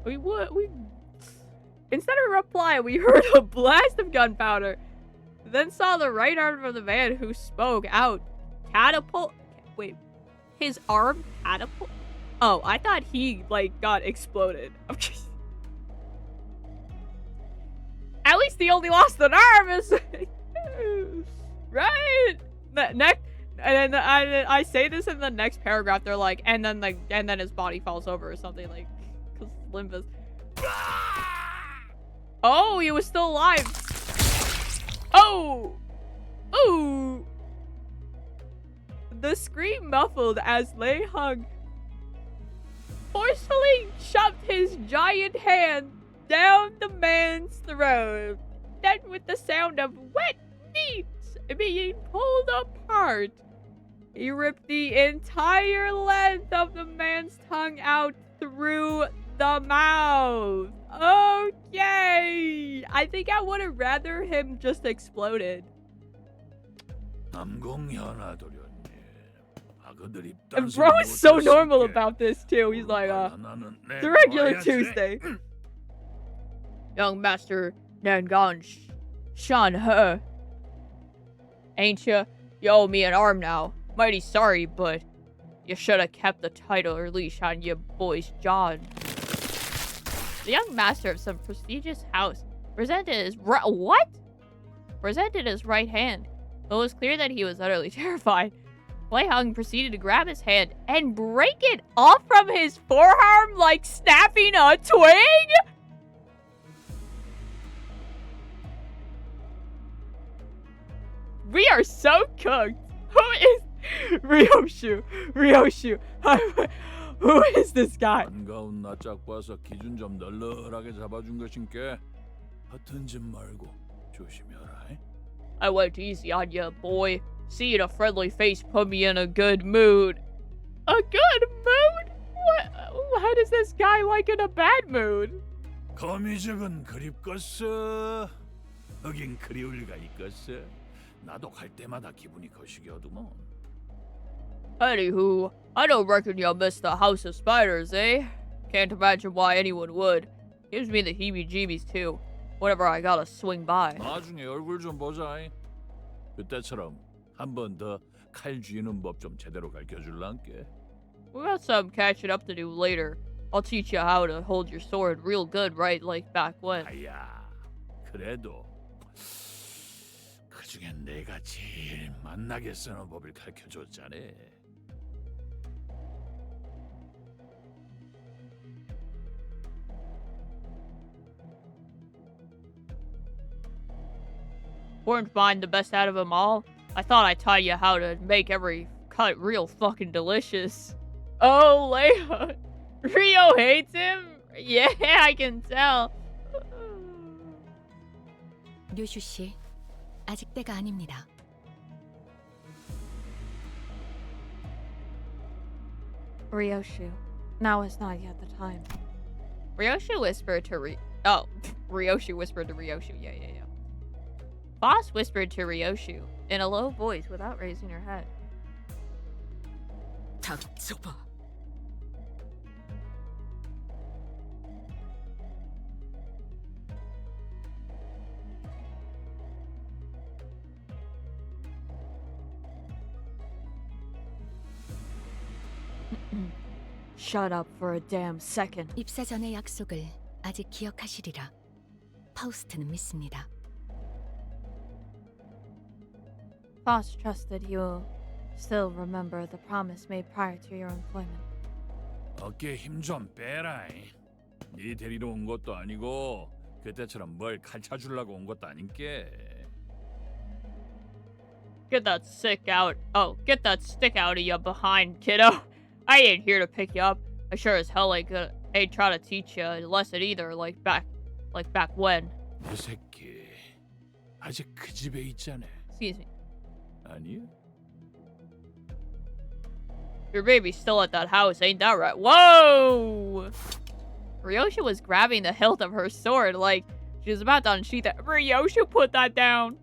We instead of a reply, we heard a blast of gunpowder, then saw the right arm of the man who spoke out. Wait, his arm catapult? Oh, I thought he, got exploded. At least he only lost an arm, is right? Next, and then I say this in the next paragraph. They're like, and then his body falls over or something, because Limbus. Oh, he was still alive. Oh! Ooh! The scream muffled as Lei Hung forcefully shoved his giant hand down the man's throat. Then, with the sound of wet meat being pulled apart, he ripped the entire length of the man's tongue out through the mouth. Okay. I think I would have rather him just exploded. 남궁 현아 도련님, 아그들 And 입단속 bro is so normal 못했으니까 about this too. He's like, 나는 it's a regular 내놔야지. Tuesday. Young Master Nangon Shanhe. Ain't ya? You owe me an arm now. Mighty sorry, but you should have kept the title or leash on your boy's jaw. The young master of some prestigious house presented his right hand, but it was clear that he was utterly terrified. Lei Hung proceeded to grab his hand and break it off from his forearm like snapping a twig? We are so cooked. Who is Ryoshu? Who is this guy? 반가운 낯짝 봐서 기준 좀 널널하게 잡아준 것인께 허튼 짓 말고 조심해라. I went easy on you, boy. Seeing a friendly face put me in a good mood. A good mood? Why does this guy like in a bad mood? 거미적은 그립겠어. 하긴 그리울 리가 있겠어. 나도 갈 때마다 기분이 거시기하더만. Anywho, I don't reckon you'll miss the House of Spiders, eh? Can't imagine why anyone would. Gives me the heebie-jeebies too. Whenever I gotta swing by. 나중에 얼굴 좀 보자. 그때처럼 한 번 더 칼 쥐는 법 좀 제대로 가르쳐줄란께. We got some catching up to do later. I'll teach you how to hold your sword real good, right? Like back when. 아야, 그래도 그중엔 내가 제일 만나게 쓰는 법을 가르쳐줬잖아. Weren't mine the best out of them all? I thought I taught you how to make every cut real fucking delicious. Oh, Leia. Rio hates him? Yeah, I can tell. 류슈 씨, 아직 때가 아닙니다. Ryoshu, now is not yet the time. Ryoshu whispered to Ryoshu whispered to Ryoshu. Yeah. Boss whispered to Ryoshu in a low voice without raising her head. 닥쳐봐. Shut up for a damn second. 입사 전의 약속을 아직 기억하시리라. 파우스트는 믿습니다. Boss trusts that you'll still remember the promise made prior to your employment. 어깨 힘 좀 빼라. 네 데리러 온 것도 아니고 그때처럼 뭘 가르쳐주려고 온 것도 아닌게. Get that stick out. Oh, get that stick out of your behind, kiddo. I ain't here to pick you up. I sure as hell ain't try to teach you a lesson either, like back when. 이 새끼 아직 그 집에 있잖아. Excuse me. 아니야? Your baby's still at that house, ain't that right? Whoa! Ryoshu was grabbing the hilt of her sword like she was about to unsheath it. Ryoshu, put that down!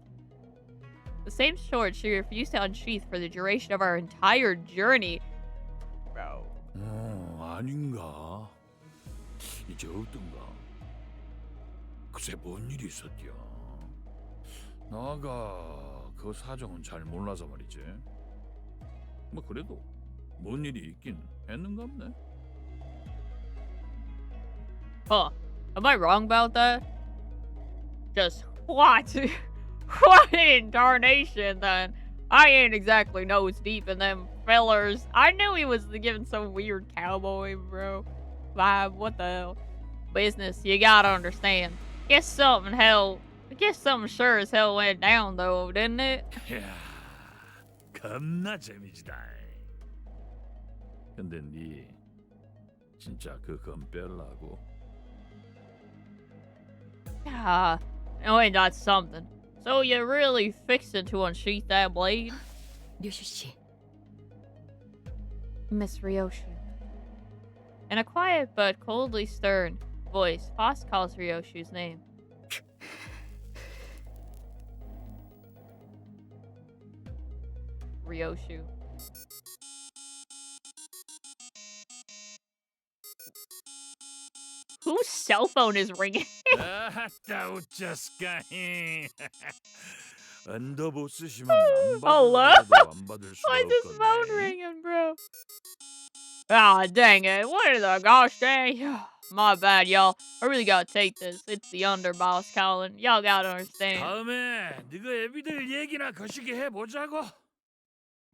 The same sword she refused to unsheath for the duration of our entire journey. Bro. 아닌가? 이제 어떤가? 글쎄 뭔 일이 있었디야? 나가 그 사정은 잘 몰라서 말이지. 뭐 그래도 뭔 일이 있긴 했는갑네. Huh. Am I wrong about that? Just what? What in darnation then? I ain't exactly nose deep in them fellers. I knew he was giving some weird cowboy bro vibe. What the hell? Business, you gotta understand. Guess something sure as hell went down though, didn't it? 야, 겁나 재미지다. 근데 니 진짜 그 검 뺄라고? Ah, no, ain't that something? So you really fixing to unsheath that blade? 류슈 씨, Miss Ryoshu. In a quiet but coldly stern voice, Foss calls Ryoshu's name. Ryoshu. Whose cell phone is ringing? 아따 웃자스까히. 언더보 쓰시면 Hello? 안 받을 수가 Why is this phone 없겠네. ringing, bro? Ah, dang it. What is the gosh dang? My bad, y'all. I really gotta take this. It's the underboss calling. Y'all gotta understand. 다음에 네가 애비들 얘기나 거시기 해보자고.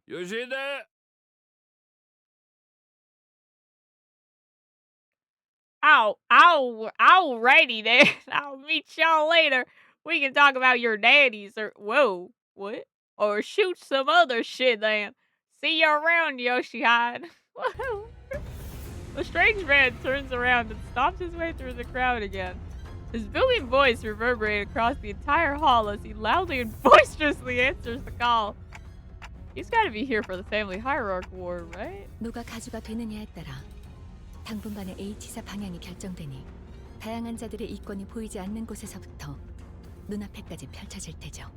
요시다. Alrighty then. I'll meet y'all later. We can talk about your daddies or whoa, what? Or shoot some other shit then. See you around, Yoshihide. The strange man turns around and stops his way through the crowd again. His booming voice reverberated across the entire hall as he loudly and boisterously answers the call. He's gotta be here for the family hierarch war, right? 누가 가주가 되느냐에 따라 당분간의 H사 방향이 결정되니 다양한 자들의 이권이 보이지 않는 곳에서부터 눈앞에까지 펼쳐질 테죠.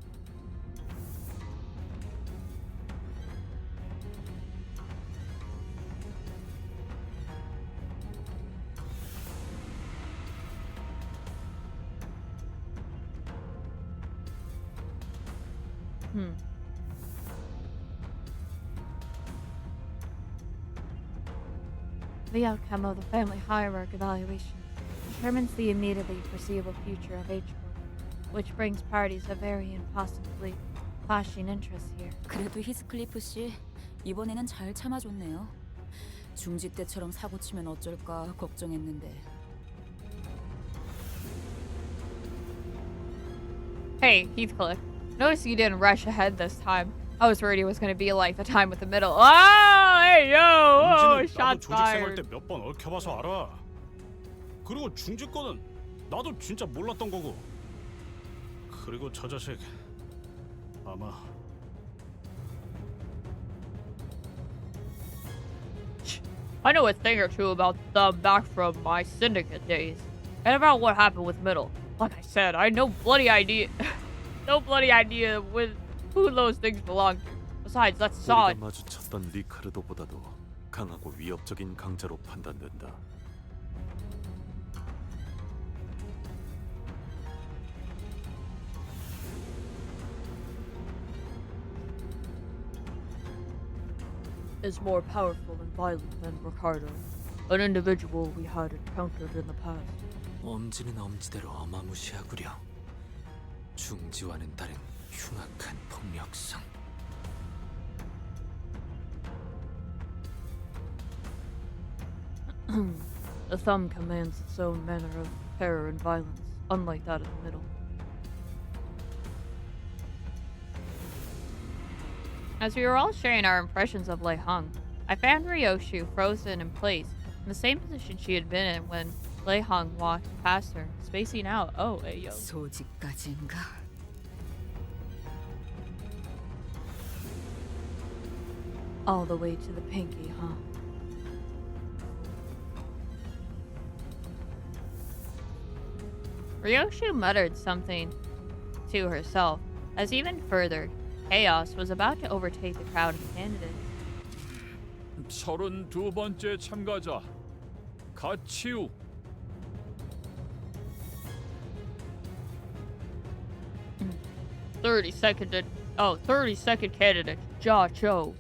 The outcome of the family hierarchy evaluation determines the immediately foreseeable future of H-Corp, which brings parties of varying, possibly clashing interests here. 그래도 히스클리프 씨 이번에는 잘 참아줬네요. 중지 때처럼 사고 치면 어쩔까 걱정했는데. Hey, Heathcliff. Notice you didn't rush ahead this time. I was worried it was going to be like the time with the middle. Oh, hey, yo! Oh, 중지는 나도 shots 조직 생활 fired. 때 몇 번 얽혀봐서 알아. 그리고 중지 거는 나도 진짜 몰랐던 거고. 그리고 저 자식 아마 I know a thing or two about them back from my syndicate days. And about what happened with Middle. Like I said, I had no bloody idea with who those things belong to. Besides, that's solid. 우리가 마주쳤던 리카르도보다도 강하고 위협적인 강자로 판단된다. Is more powerful and violent than Ricardo, an individual we had encountered in the past. 엄지는 엄지대로 어마무시하구려. 중지와는 다른 흉악한 폭력성. The thumb commands its own manner of terror and violence, unlike that of the middle. As we were all sharing our impressions of Lei Hung, I found Ryoshu frozen in place, in the same position she had been in when Lei Hung walked past her, spacing out. Oh, hey, yo. 소집까지인가? All the way to the pinky, huh? Ryoshu muttered something to herself, as even further, chaos was about to overtake the crowd of candidates. 32번째 참가자 가치우. '30 candidate, Ja Cho.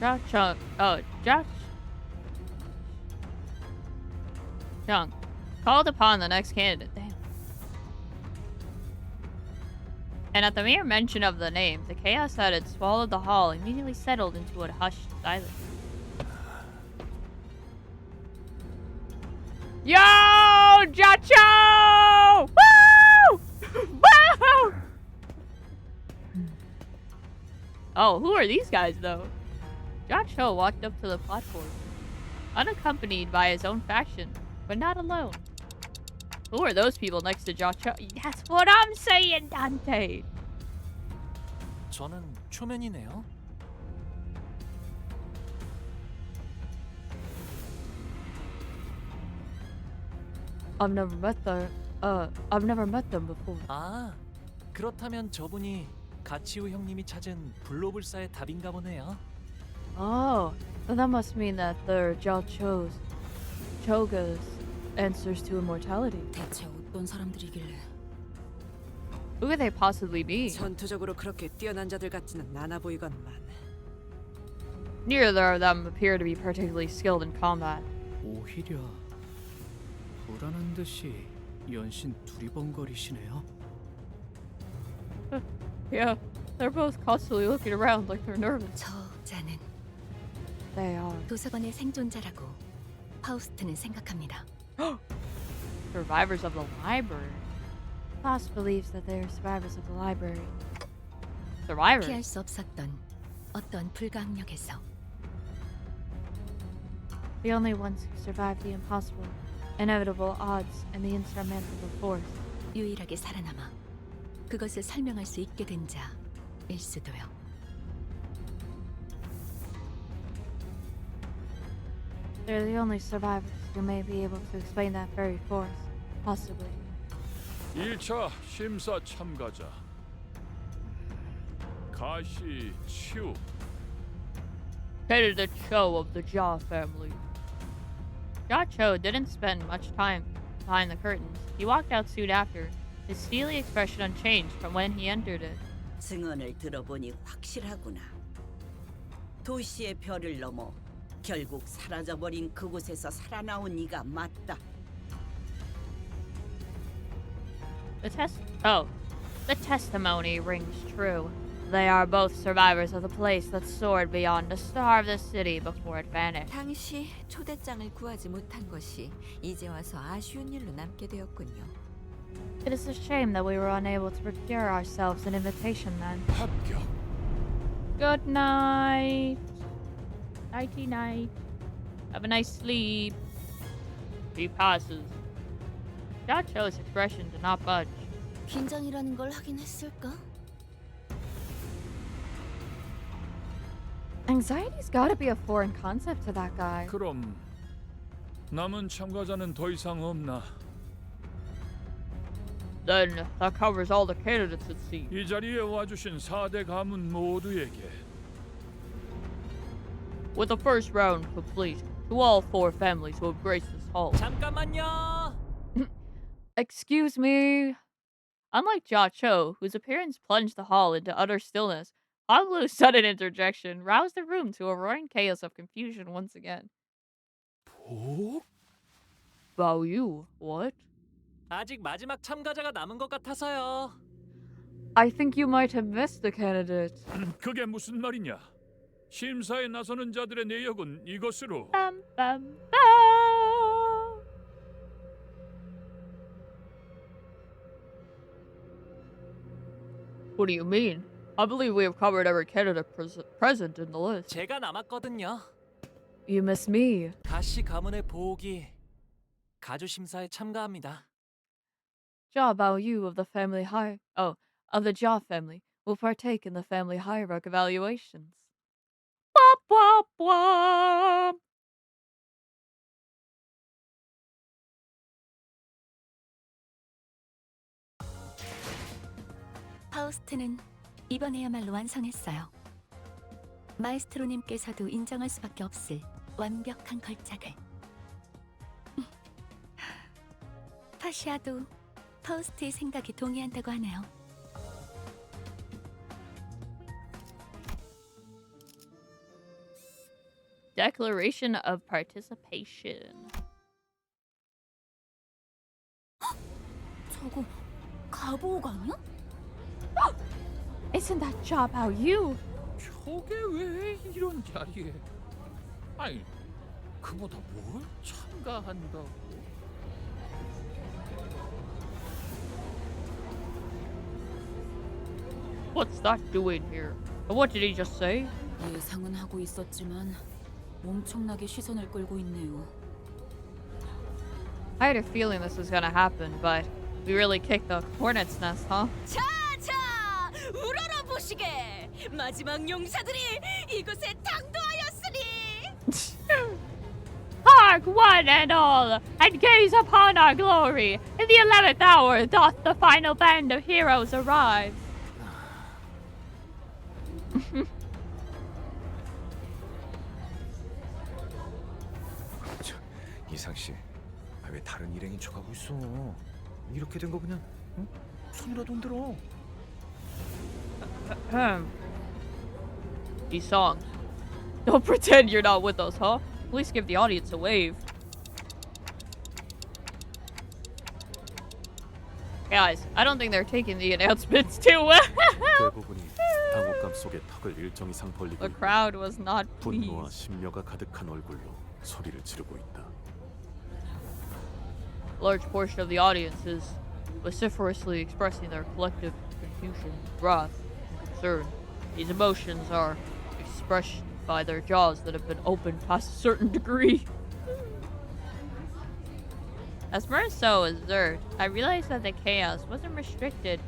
Ja Chung. Oh, Ja Chung. Called upon the next candidate. Damn. And at the mere mention of the name, the chaos that had swallowed the hall immediately settled into a hushed silence. Yo! Ja Cho! Woo! Woo! Oh, who are these guys, though? Ja Cho walked up to the platform, unaccompanied by his own faction, but not alone. Who are those people next to Ja Cho? That's what I'm saying, Dante! 저는 초면이네요. I've never met them before. 아, 그렇다면 저분이 가치우 형님이 찾은 블로불사의 답인가 보네요. Oh, then that must mean that they're Ja Choga's answers to immortality. 대체 어떤 사람들이길래? Who could they possibly be? 전투적으로 그렇게 뛰어난 자들 같지는 않아 보이건만. Neither of them appear to be particularly skilled in combat. 오히려 불안한 듯이 연신 두리번거리시네요. Yeah, they're both constantly looking around like they're nervous. 저자는 They are. 도서관의 생존자라고 파우스트는 생각합니다. Survivors of the library. Faust believes that they are survivors of the library. Survivors? 피할 수 없었던 어떤 불가항력에서 The only ones who survive the impossible, inevitable odds, and the insurmountable force. 유일하게 살아남아 그것을 설명할 수 있게 된 자일 수도요. They're the only survivors who may be able to explain that very force. Possibly. 1차 심사 참가자 가시 치우. Credited Cho of the Jaw family. Jia Cho didn't spend much time behind the curtains. He walked out soon after, his steely expression unchanged from when he entered it. 증언을 들어보니 확실하구나. 도시의 별을 넘어 결국 사라져버린 그곳에서 살아나온 이가 맞다. The testimony rings true. They are both survivors of the place that soared beyond the star of the city before it vanished. 당시 초대장을 구하지 못한 것이 이제 와서 아쉬운 일로 남게 되었군요. It is a shame that we were unable to procure ourselves an invitation then. 합격. Good night. Nighty night. Have a nice sleep. He passes. Jia Cho's expression did not budge. 긴장이라는 걸 하긴 했을까? Anxiety's gotta be a foreign concept to that guy. 그럼 남은 참가자는 더 이상 없나? Then that covers all the candidates it seems. 이 자리에 와주신 4대 가문 모두에게 With the first round complete, to all 4 families who have graced this hall. 잠깐만요. Excuse me. Unlike Jia Cho, whose appearance plunged the hall into utter stillness, Hong Lu's sudden interjection roused the room to a roaring chaos of confusion once again. 복? Bao Yu, what? 아직 마지막 참가자가 남은 것 같아서요. I think you might have missed the candidate. 그게 무슨 말이냐? 심사에 나서는 자들의 내역은 이것으로. Bum, bum, bum. What do you mean? I believe we have covered every candidate present in the list. 제가 남았거든요. You miss me. 가시 가문의 보옥이 가주 심사에 참가합니다. Jia Bao Yu of the of the Jia family will partake in the family hierarch evaluations. Wop wop wop. 파우스트는 이번에야말로 완성했어요. 마에스트로님께서도 인정할 수밖에 없을 완벽한 걸작을. 파시아도 파우스트의 생각에 동의한다고 하네요. Declaration of participation. 저거 가보옥 아니야? Isn't that Jia Bao Yu? 저게 왜 이런 자리에? 아니, 그보다 뭘 참가한다고? What's that doing here? What did he just say? 예상은 하고 있었지만 엄청나게 시선을 끌고 있네요. I had a feeling this was gonna happen, but we really kicked the hornet's nest, huh? 자, 우러러 보시게. 마지막 용사들이 이곳에 당도하였으니. Hark, one and all, and gaze upon our glory. In the 11th hour doth the final band of heroes arrive. 이상 씨, 왜 다른 일행인 척하고 있어? 이렇게 된 거 그냥 손이라도 흔들어. These songs. Don't pretend you're not with us, huh? At least give the audience a wave. Guys, I don't think they're taking the announcements too well. 대부분이 당혹감 속에 턱을 일정 이상 벌리고 The crowd was not 분노와 pleased. 심려가 가득한 얼굴로 소리를 지르고 있다. A large portion of the audience is vociferously expressing their collective confusion, wrath, and concern. These emotions are expressed by their jaws that have been opened past a certain degree. As Marceau observed, I realized that the chaos wasn't restricted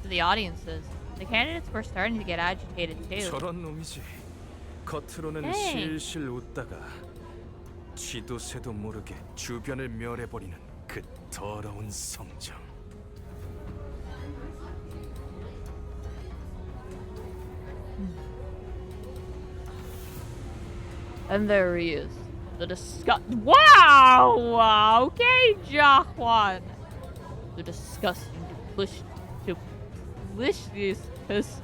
to the audiences. The candidates were starting to get agitated too. 저런 놈이지. 겉으로는 Hey. 실실 웃다가 쥐도 새도 모르게 주변을 멸해버리는 그 더러운 성정. And there he is. The disgust. Wow! Okay, Jaquan. The disgusting, duplicitous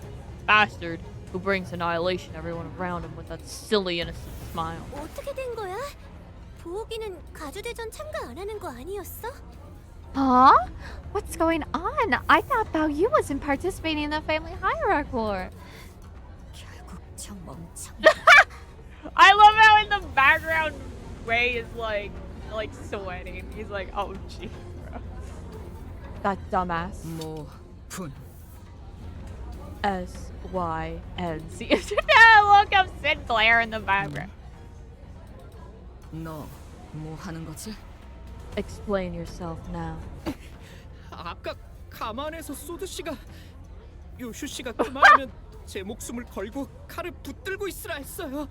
bastard who brings annihilation to everyone around him with that silly, innocent smile. 어떻게 된 거야? 보호기는 가주대전 참가 안 하는 거 아니었어? Huh? What's going on? I thought Bao Yu wasn't participating in the family hierarchy war. 결국 저 멍청. I love how in the background Ray is like sweating. He's like, oh jeez, bro. That dumbass. 분. S-Y-N-C. Yeah, look of Sinclair in the background. 너 뭐 하는 거지? Explain yourself now. 아까 가만에서 소드 씨가 요슈 씨가 그만하면 제 목숨을 걸고 칼을 붙들고 있으라 했어요.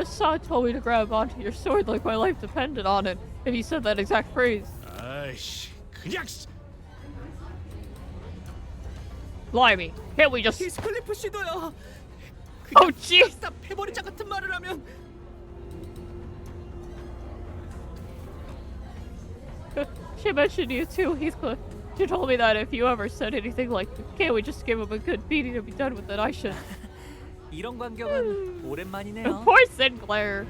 Sa told me to grab onto your sword like my life depended on it. If you said that exact phrase. 아이씨, 그냥 Blimey, can't we just... 히스클리프 씨도요. Oh, jeez. 싹 패버리자 같은 말을 하면 She mentioned you too, Heathcliff. She told me that if you ever said anything like, can't we just give him a good beating and be done with it, I should. 이런 광경은 오랜만이네요. Poor Sinclair.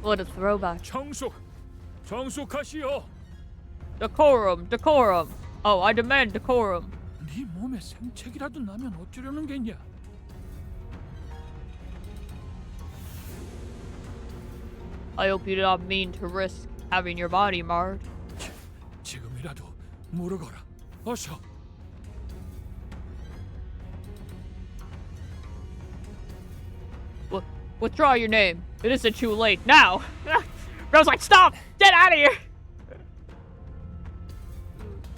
What a throwback. 정숙하시오. Decorum. Oh, I demand decorum. 네 몸에 생책이라도 나면 어쩌려는 겠냐? I hope you did not mean to risk having your body marred. 지금이라도 물어거라. 어서. Withdraw your name. It isn't too late now. Bro's like, stop! Get out of here!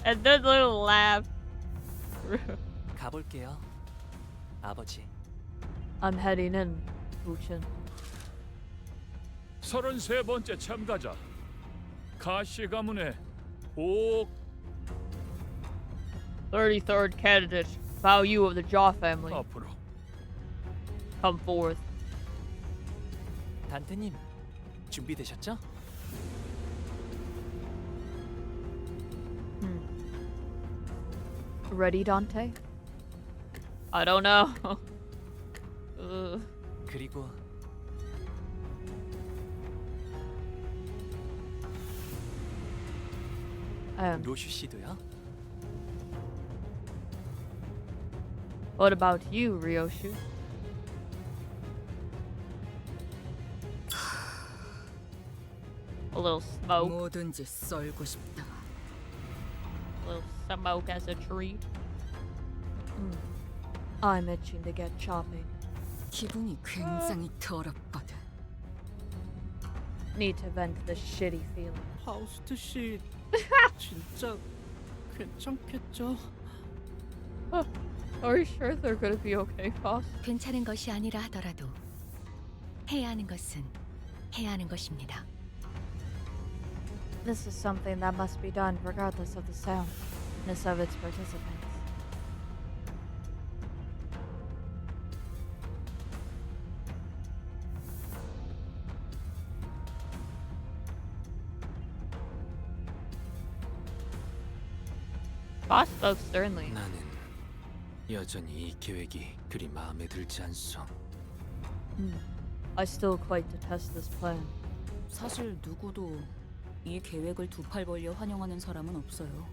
And then little laugh. 가볼게요, 아버지. I'm heading in, Buchin. 33번째 참가자 가시 가문의 오 33rd candidate, Bao Yu of the Jaw family. 앞으로 Come forth. 단테님, 준비되셨죠? Ready, Dante? I don't know. 그리고 로슈 씨도요? What about you, Ryoshu? A little smoke. 뭐든지 썰고 싶다. A little smoke as a treat. I'm itching to get chopping. 기분이 굉장히 더럽거든. Need to vent this shitty feeling. 하우스트 씨 진짜 괜찮겠죠? Are you sure they're gonna be okay, boss? 괜찮은 것이 아니라 하더라도 해야 하는 것은 해야 하는 것입니다. This is something that must be done regardless of the soundness of its participants. Boss spoke sternly. 나는 여전히 이 계획이 그리 마음에 들지 않소. I still quite detest this plan. 사실 누구도 이 계획을 두 팔 벌려 환영하는 사람은 없어요.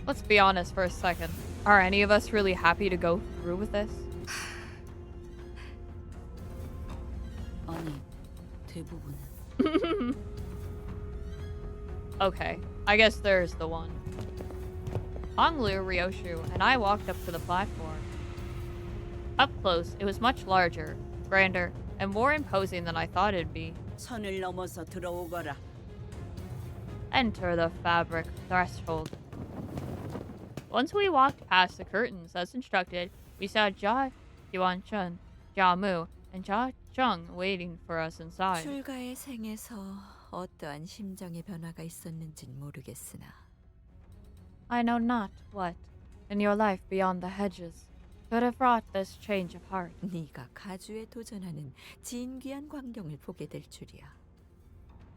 Let's be honest for a second. Are any of us really happy to go through with this? 아니, 대부분은. Okay, I guess there's the one. Honglu, Ryoshu, and I walked up to the platform. Up close, it was much larger, grander, and more imposing than I thought it'd be. 선을 넘어서 들어오거라. Enter the fabric threshold. Once we walked past the curtains as instructed, we saw Jia Yuan-chun, Jia Mu, and Jia Chung waiting for us inside. 출가의 생에서 어떠한 심정의 변화가 있었는진 모르겠으나 I know not what, in your life beyond the hedges, could have wrought this change of heart. 네가 가주에 도전하는 진귀한 광경을 보게 될 줄이야.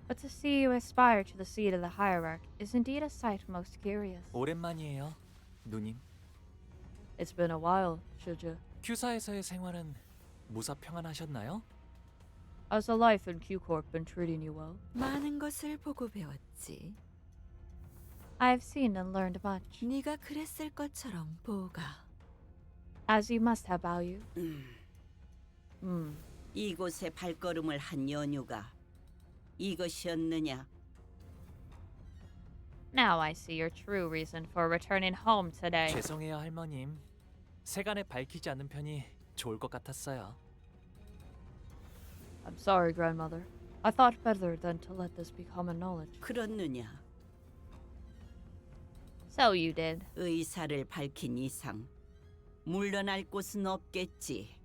But to see you aspire to the seat of the hierarch is indeed a sight most curious. 오랜만이에요, 누님. It's been a while, Shuju. 큐사에서의 생활은 무사 평안하셨나요? How's the life in Q-Corp been treating you well? 많은 것을 보고 배웠지. I have seen and learned much. 네가 그랬을 것처럼 보가. As you must have value. 이곳에 발걸음을 한 연유가 이것이었느냐? Now I see your true reason for returning home today. 죄송해요, 할머님. 세간에 밝히지 않는 편이 좋을 것 같았어요. I'm sorry, grandmother. I thought better than to let this be common knowledge. 그렇느냐? So you did. 의사를 밝힌 이상 물러날 곳은 없겠지.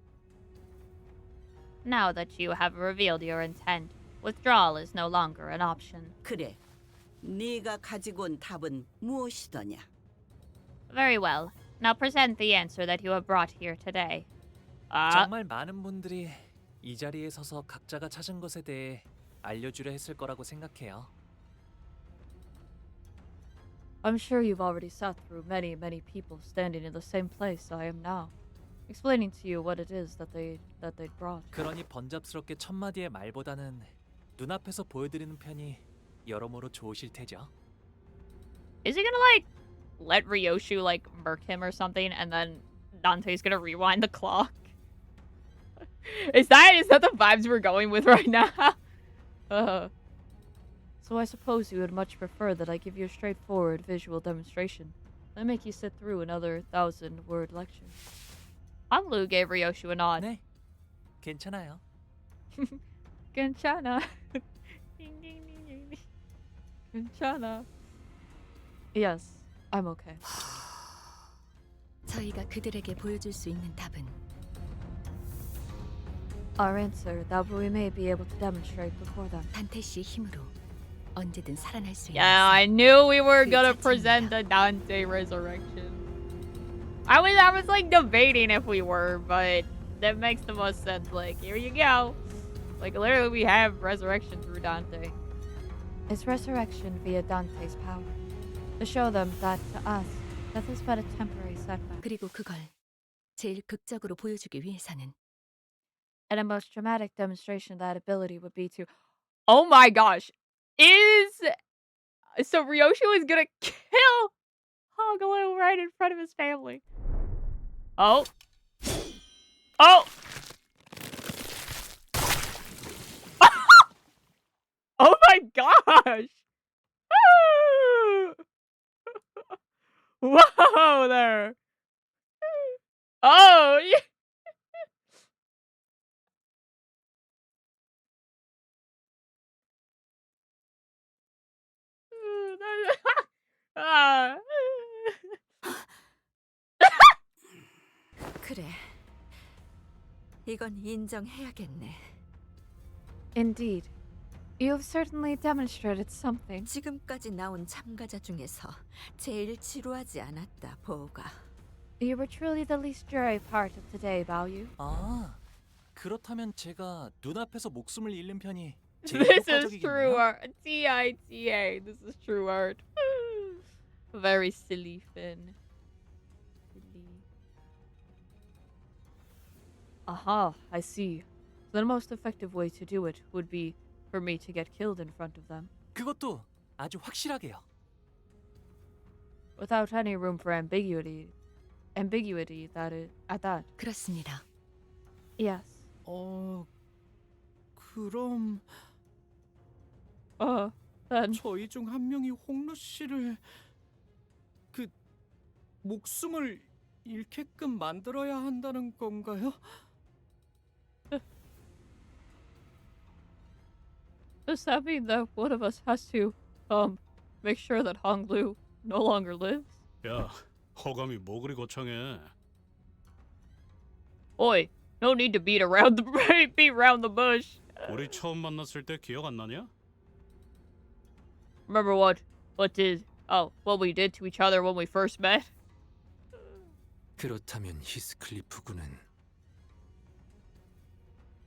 Now that you have revealed your intent, withdrawal is no longer an option. 그래, 네가 가지고 온 답은 무엇이더냐? Very well. Now present the answer that you have brought here today. 정말 많은 분들이 이 자리에 서서 각자가 찾은 것에 대해 알려주려 했을 거라고 생각해요. I'm sure you've already sat through many people standing in the same place I am now, explaining to you what it is that they'd brought. 그러니 번잡스럽게 첫 마디의 말보다는 눈앞에서 보여드리는 편이 여러모로 좋으실 테죠. Is he gonna like let Ryoshu like murk him or something, and then Dante's gonna rewind the clock? Is that the vibes we're going with right now? So I suppose you would much prefer that I give you a straightforward visual demonstration than make you sit through another 1,000-word lecture. Honglu gave Ryoshu a nod. 네, 괜찮아요. 괜찮아. 괜찮아. Yes, I'm okay. 저희가 그들에게 보여줄 수 있는 답은 Our answer that we may be able to demonstrate before them. 단테 씨의 힘으로 언제든 살아날 수 있는. Yeah, I knew we were gonna present the Dante resurrection. I was like debating if we were, but that makes the most sense. Like, here you go. Like, literally, we have resurrection through Dante. It's resurrection via Dante's power to show them that to us, that is but a temporary setback. 그리고 그걸 제일 극적으로 보여주기 위해서는 And a most dramatic demonstration of that ability would be to, oh my gosh, so Ryoshu is gonna kill Hoggaloo right in front of his family. Oh. Oh. Oh my gosh. Whoa there. Oh, yeah. 그래. 이건 인정해야겠네. Indeed. You have certainly demonstrated something. 지금까지 나온 참가자 중에서 제일 지루하지 않았다, 보우가. You were truly the least dreary part of today, Baoyu. 아, 그렇다면 제가 눈앞에서 목숨을 잃는 편이 제일 This is true 효과적이겠네요. art. T-I-T-A. This is true art. Very silly, Finn. Silly. Aha, I see. So the most effective way to do it would be for me to get killed in front of them. 그것도 아주 확실하게요. Without any room for ambiguity that is at that. 그렇습니다. Yes. 그럼 then 저희 중 한 명이 홍루 씨를 목숨을 잃게끔 만들어야 한다는 건가요? Does that mean that one of us has to, make sure that Honglu no longer lives? 야, 허감이 뭐 그리 거창해? Oi, no need to beat around the bush. 우리 처음 만났을 때 기억 안 나냐? Remember what we did to each other when we first met? 그렇다면 히스클리프 군은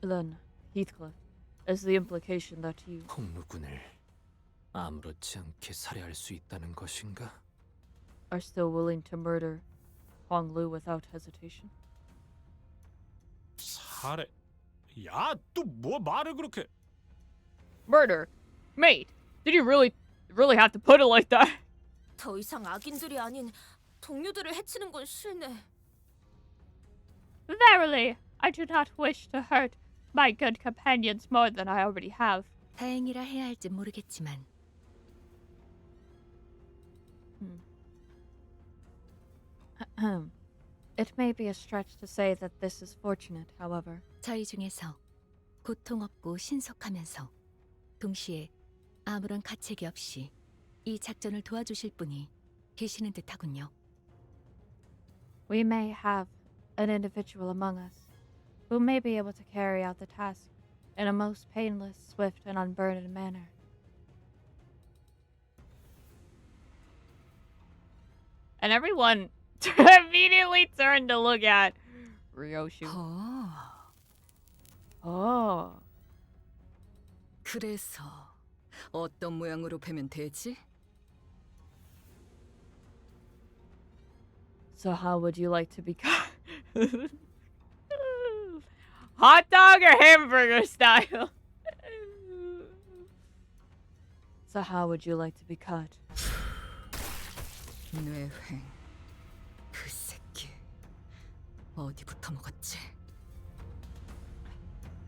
Then, Heathcliff, is the implication that you 홍루 군을 아무렇지 않게 살해할 수 있다는 것인가? are still willing to murder Honglu without hesitation? 살해? 야, 또 뭐 말을 그렇게? Murder? Mate, did you really have to put it like that? 더 이상 악인들이 아닌 동료들을 해치는 건 싫네. Verily, I do not wish to hurt my good companions more than I already have. 다행이라 해야 할지 모르겠지만 It may be a stretch to say that this is fortunate, however. 저희 중에서 고통 없고 신속하면서 동시에 아무런 가책이 없이 이 작전을 도와주실 분이 계시는 듯하군요. We may have an individual among us who may be able to carry out the task in a most painless, swift, and unburdened manner. And everyone immediately turned to look at Ryoshu. 그래서 어떤 모양으로 베면 되지? So how would you like to be cut? Hot dog or hamburger style? So how would you like to be cut? 뇌횡. 그 새끼 어디부터 먹었지?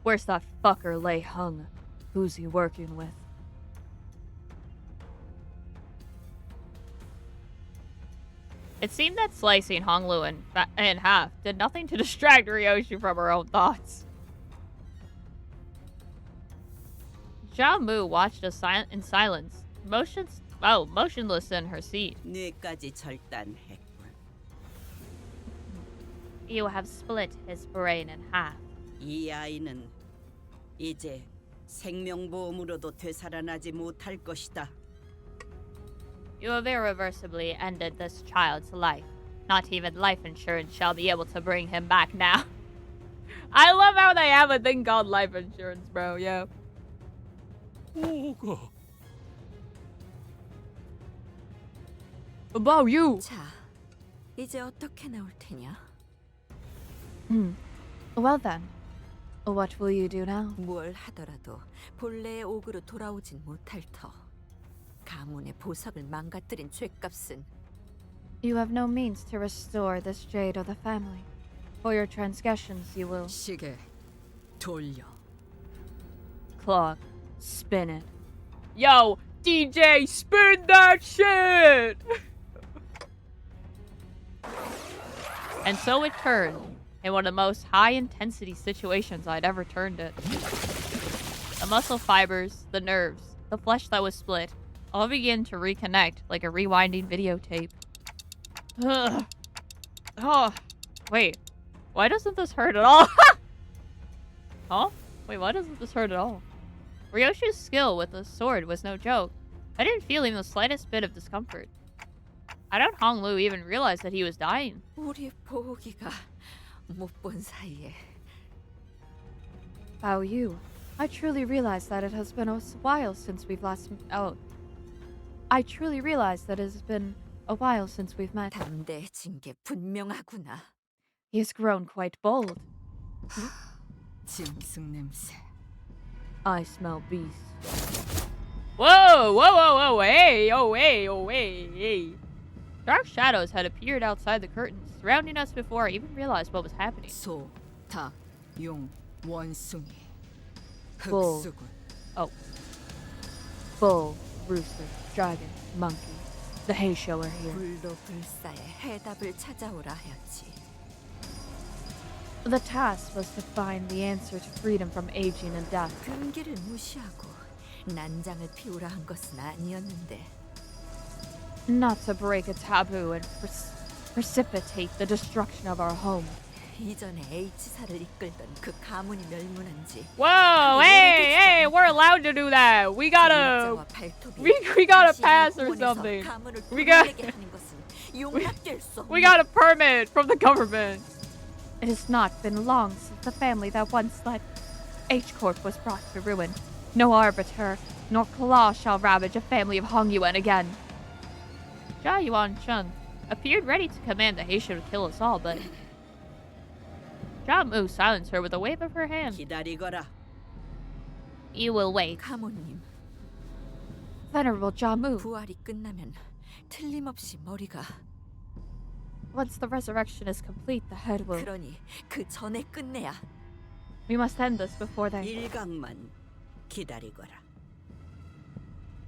Where's that fucker Lei Hung? Who's he working with? It seemed that slicing Honglu in half did nothing to distract Ryoshu from her own thoughts. Zhao Mu watched us in silence, motionless in her seat. 뇌까지 절단했군. You have split his brain in half. 이 아이는 이제 생명보험으로도 되살아나지 못할 것이다. You have irreversibly ended this child's life. Not even life insurance shall be able to bring him back now. I love how they have a thing called life insurance, bro. Yeah. 뭐가? About you. 자, 이제 어떻게 나올 테냐? Well then, what will you do now? 뭘 하더라도 본래의 옥으로 돌아오진 못할 터. 가문의 보석을 망가뜨린 죄값은 You have no means to restore this jade of the family. For your transgressions, you will 시계 돌려. clock, spin it. Yo, DJ, spin that shit! And so it turned in one of the most high-intensity situations I'd ever turned it. The muscle fibers, the nerves, the flesh that was split, all began to reconnect like a rewinding videotape. Ugh. Oh, wait. Why doesn't this hurt at all? Huh? Wait, why doesn't this hurt at all? Ryoshu's skill with the sword was no joke. I didn't feel even the slightest bit of discomfort. I doubt Honglu even realized that he was dying. 우리 보기가 못 본 사이에 Bao Yu, I truly realize that it has been a while since we've last... I truly realize that it has been a while since we've met. 담대해진 게 분명하구나. He has grown quite bold. 짐승 냄새. I smell beast. Whoa, whoa, whoa, whoa, hey, oh, hey, oh, hey, hey. Dark shadows had appeared outside the curtains, surrounding us before I even realized what was happening. 소, 닭, 용, 원숭이. Bull. 흑수군. Oh. Bull, rooster, dragon, monkey. the hay shower here. 불도 불사의 해답을 찾아오라 하였지. The task was to find the answer to freedom from aging and death. 금기를 무시하고 난장을 피우라 한 것은 아니었는데. Not to break a taboo and precipitate the destruction of our home. 이전에 H사를 이끌던 그 가문이 멸문한 지. Whoa, hey, we're allowed to do that. We gotta pass or something. We got a permit from the government. It has not been long since the family that once led H Corp was brought to ruin. No arbiter nor claw shall ravage a family of Hong Yuan again. Jia Yuan-chun appeared ready to command the Heisha to kill us all, but Jia Mu silenced her with a wave of her hand. 기다리거라. You will wait. 가모님. Venerable Jia Mu. 부활이 끝나면 틀림없이 머리가. Once the resurrection is complete, the head will. 그러니 그 전에 끝내야. We must end this before they. 일각만 기다리거라.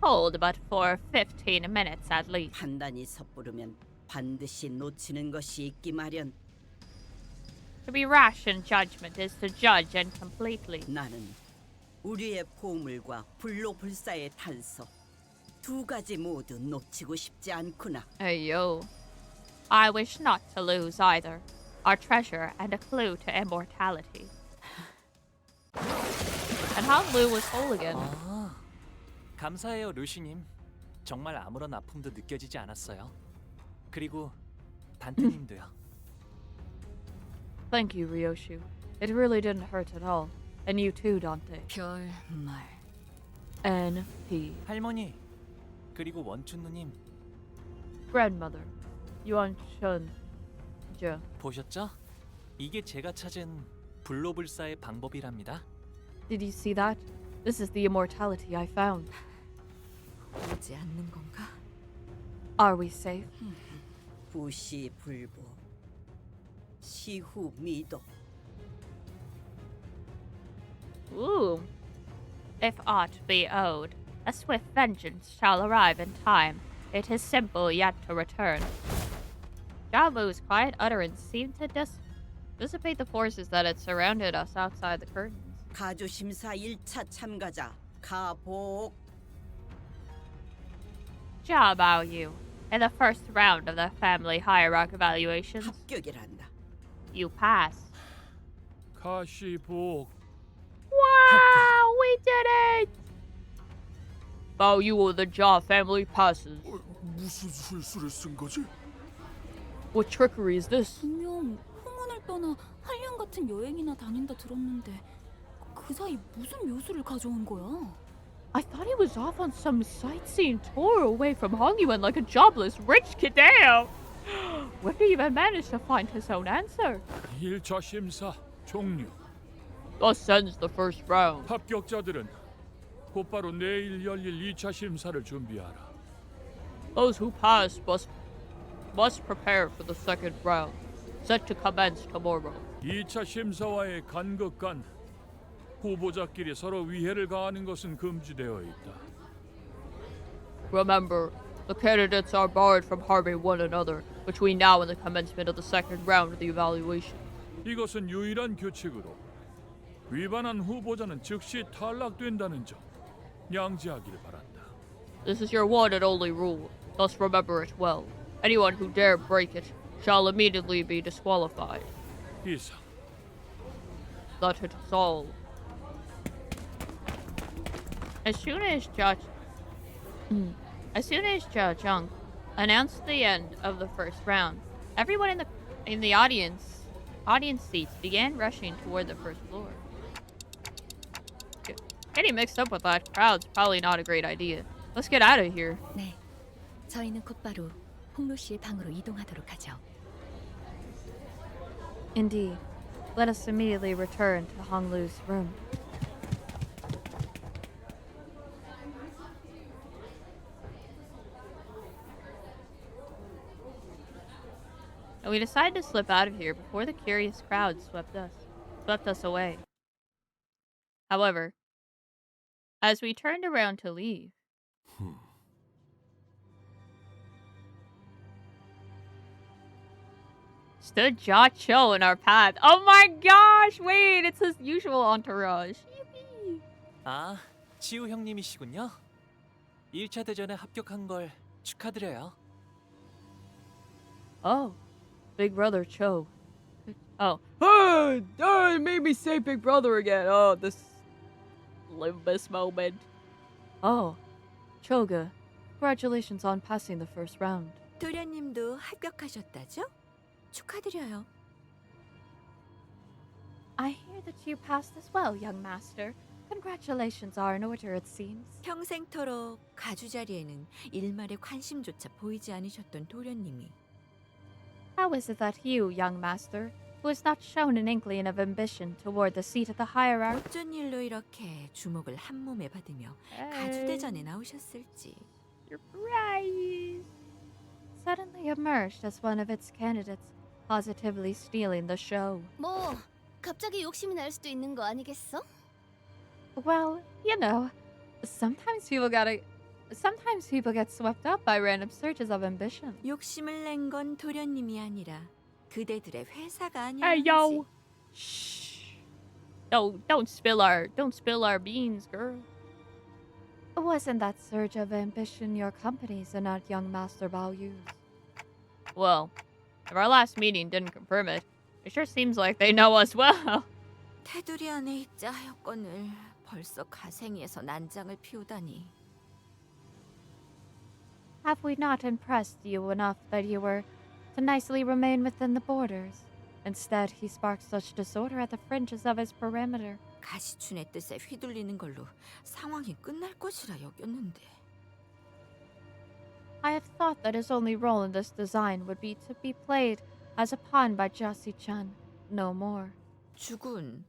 Hold but for 15 minutes at least. 판단이 섣부르면 반드시 놓치는 것이 있기 마련. To be rash in judgment is to judge incompletely. 나는 우리의 보물과 불로불사의 단서 두 가지 모두 놓치고 싶지 않구나. Hey yo, I wish not to lose either our treasure and a clue to immortality. And how Lu was whole again. 아, 감사해요, 루시님. 정말 아무런 아픔도 느껴지지 않았어요. 그리고 단테님도요. Thank you, Ryoshu. It really didn't hurt at all. And you too, Dante. 별말. N.P. 할머니, 그리고 원춘 누님. Grandmother, Yuan-chun. 보셨죠? 이게 제가 찾은 불로불사의 방법이랍니다. Did you see that? This is the immortality I found. 오지 않는 건가? Are we safe? 부시불보 시후미도. Ooh. If aught be owed, a swift vengeance shall arrive in time. It is simple yet to return. Jamu's quiet utterance seemed to dissipate the forces that had surrounded us outside the curtains. 가주심사 1차 참가자 가복. Jia Bao Yu, in the first round of the family hierarchy evaluations, 합격이란다. you pass. 가시복. Wow, we did it! Bao Yu or the Jia family passes. 무슨 술수를 쓴 거지? What trickery is this? 분명 홍원을 떠나 한량 같은 여행이나 다닌다 들었는데 그 사이 무슨 묘수를 가져온 거야? I thought he was off on some sightseeing tour away from Hongyuan like a jobless rich kid. Damn! Where did he even manage to find his own answer? 1차 심사 종료. Thus ends the first round. 합격자들은 곧바로 내일 열릴 2차 심사를 준비하라. Those who pass must prepare for the second round, set to commence tomorrow. 2차 심사와의 간극 간 후보자끼리 서로 위해를 가하는 것은 금지되어 있다. Remember, the candidates are barred from harming one another between now and the commencement of the second round of the evaluation. 이것은 유일한 규칙으로 위반한 후보자는 즉시 탈락된다는 점 양지하길 바란다. This is your one and only rule, thus remember it well. Anyone who dare break it shall immediately be disqualified. 이상. That it is all. As soon as Jia Zhang announced the end of the first round, everyone in the audience seats began rushing toward the first floor. Getting mixed up with that crowd's probably not a great idea. Let's get out of here. 네, 저희는 곧바로 홍루 씨의 방으로 이동하도록 하죠. Indeed. Let us immediately return to Hong Lu's room. And we decided to slip out of here before the curious crowd swept us away. However, as we turned around to leave, stood Jia Cho in our path. Oh my gosh! Wait, it's his usual entourage. 아, 치우 형님이시군요. 1차 대전에 합격한 걸 축하드려요. Oh, Big Brother Cho. Oh. Oh, it made me say Big Brother again. Oh, this limbus moment. Oh, Choga, congratulations on passing the first round. 도련님도 합격하셨다죠? 축하드려요. I hear that you passed as well, young master. Congratulations are in order, it seems. 평생토록 가주 자리에는 일말의 관심조차 보이지 않으셨던 도련님이 How is it that you, young master, who has not shown an inkling of ambition toward the seat of the hierarchy, 어쩐 일로 이렇게 주목을 한 몸에 받으며 가주대전에 나오셨을지. surprise, suddenly emerged as one of its candidates, positively stealing the show? 뭐 갑자기 욕심이 날 수도 있는 거 아니겠어? Well, you know, sometimes people get swept up by random surges of ambition. 욕심을 낸 건 도련님이 아니라 그대들의 회사가 Hey, 아니었지. yo. Shh. Don't spill our beans, girl. Wasn't that surge of ambition your company's and not young Master Bao Yu's? Well, if our last meeting didn't confirm it, it sure seems like they know us well. 테두리 안에 있자 하였건을 벌써 가생이에서 난장을 피우다니. Have we not impressed you enough that you were to nicely remain within the borders? Instead, he sparked such disorder at the fringes of his perimeter. 가시춘의 뜻에 휘둘리는 걸로 상황이 끝날 것이라 여겼는데. I have thought that his only role in this design would be to be played as a pawn by Jasi-chan, no more. 주군,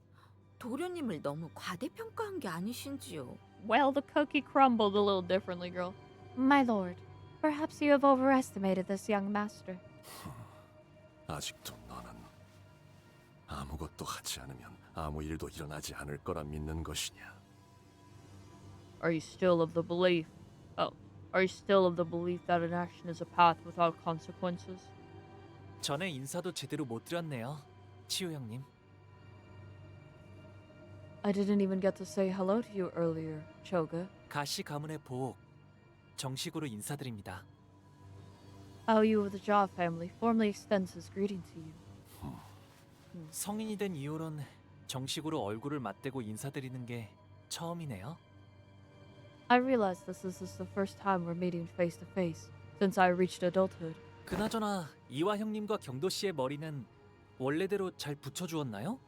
도련님을 너무 과대평가한 게 아니신지요? Well, the cookie crumbled a little differently, girl. My lord, perhaps you have overestimated this young master. 아직도 너는 아무것도 하지 않으면 아무 일도 일어나지 않을 거라 믿는 것이냐? Are you still of the belief? Are you still of the belief that an action is a path without consequences? 전에 인사도 제대로 못 드렸네요, 치우 형님. I didn't even get to say hello to you earlier, Choga. 가시 가문의 보옥, 정식으로 인사드립니다. Bao Yu of the Jia family formally extends his greeting to you. 성인이 된 이후론 정식으로 얼굴을 맞대고 인사드리는 게 처음이네요. I realize this is the first time we're meeting face to face since I reached adulthood. 그나저나 이화 형님과 경도 씨의 머리는 원래대로 잘 붙여주었나요?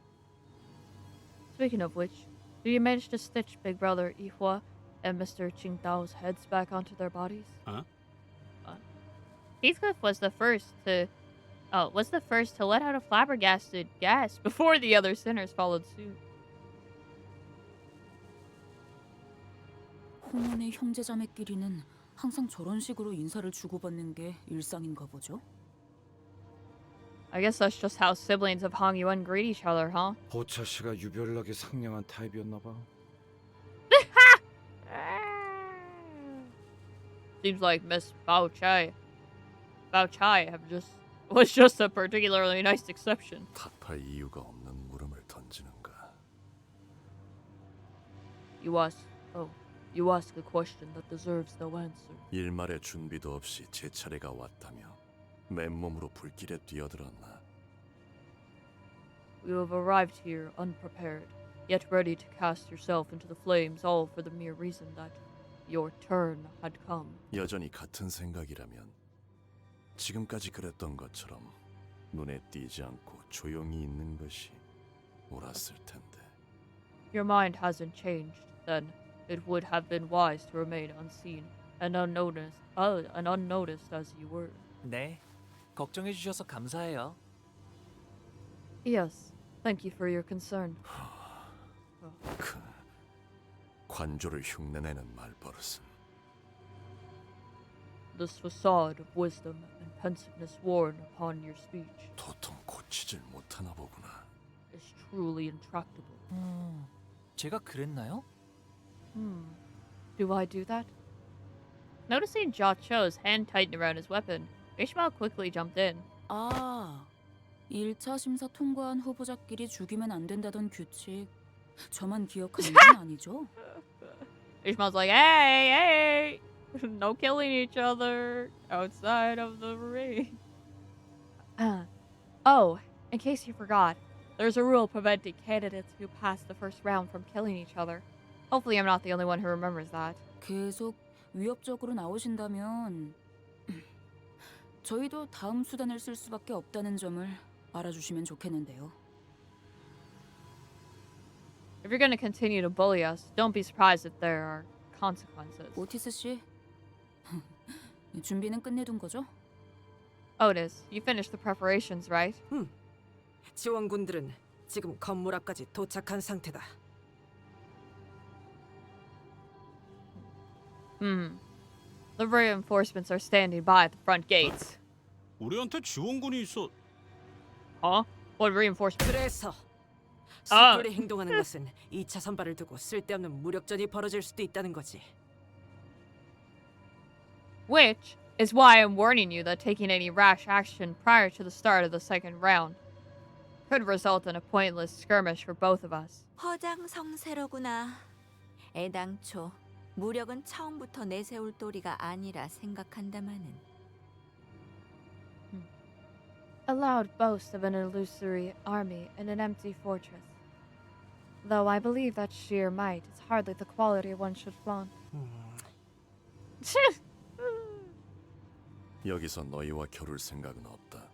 Speaking of which, did you manage to stitch Big Brother Yihua and Mr. Qingdao's heads back onto their bodies? Huh? Heathcliff was the first to let out a flabbergasted gasp before the other sinners followed suit. 홍원의 형제자매끼리는 항상 저런 식으로 인사를 주고받는 게 일상인가 보죠? I guess that's just how siblings of Hong Yuan greet each other, huh? 보차 씨가 유별나게 상냥한 타입이었나 봐. Seems like Miss Bao Chai was just a particularly nice exception. 탓할 이유가 없는 물음을 던지는가? You ask a question that deserves no answer. 일말의 준비도 없이 제 차례가 왔다며 맨몸으로 불길에 뛰어들었나? You have arrived here unprepared, yet ready to cast yourself into the flames, all for the mere reason that your turn had come. 여전히 같은 생각이라면 지금까지 그랬던 것처럼 눈에 띄지 않고 조용히 있는 것이 옳았을 텐데. Your mind hasn't changed, then it would have been wise to remain unseen and unnoticed as you were. 네, 걱정해 주셔서 감사해요. Yes, thank you for your concern. 그 관조를 흉내내는 말버릇은 This facade of wisdom and pensiveness worn upon your speech 도통 고치질 못하나 보구나. is truly intractable. 제가 그랬나요? Do I do that? Noticing Jia Cho's hand tighten around his weapon, Ishmael quickly jumped in. 아, 1차 심사 통과한 후보자끼리 죽이면 안 된다던 규칙. 저만 기억하는 건 아니죠? Ishmael's like, hey, no killing each other outside of the ring. Oh, in case you forgot, there's a rule preventing candidates who pass the first round from killing each other. Hopefully I'm not the only one who remembers that. 계속 위협적으로 나오신다면 저희도 다음 수단을 쓸 수밖에 없다는 점을 알아주시면 좋겠는데요. If you're gonna continue to bully us, don't be surprised if there are consequences. 오티스 씨, 준비는 끝내둔 거죠? Otis, you finished the preparations, right? 지원군들은 지금 건물 앞까지 도착한 상태다. The reinforcements are standing by at the front gates. 우리한테 지원군이 있어. Huh? What reinforcements? 그래서 섣불리 행동하는 것은 2차 선발을 두고 쓸데없는 무력전이 벌어질 수도 있다는 거지. Which is why I'm warning you that taking any rash action prior to the start of the second round could result in a pointless skirmish for both of us. 허장성세로구나. 애당초 무력은 처음부터 내세울 도리가 아니라 생각한다마는. A loud boast of an illusory army in an empty fortress. Though I believe that sheer might is hardly the quality one should flaunt. 여기서 너희와 겨룰 생각은 없다.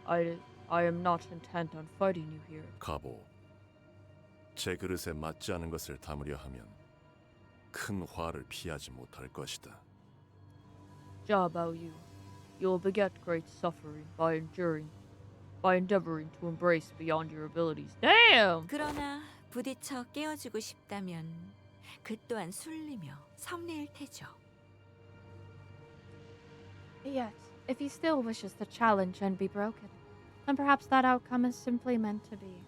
I am not intent on fighting you here. 가보. 제 그릇에 맞지 않은 것을 담으려 하면 큰 화를 피하지 못할 것이다. Jia Bao Yu, you will beget great suffering by endeavoring to embrace beyond your abilities. Damn! 그러나 부딪혀 깨어주고 싶다면 그 또한 술리며 섭리일 테죠. Yet, if he still wishes to challenge and be broken, then perhaps that outcome is simply meant to be.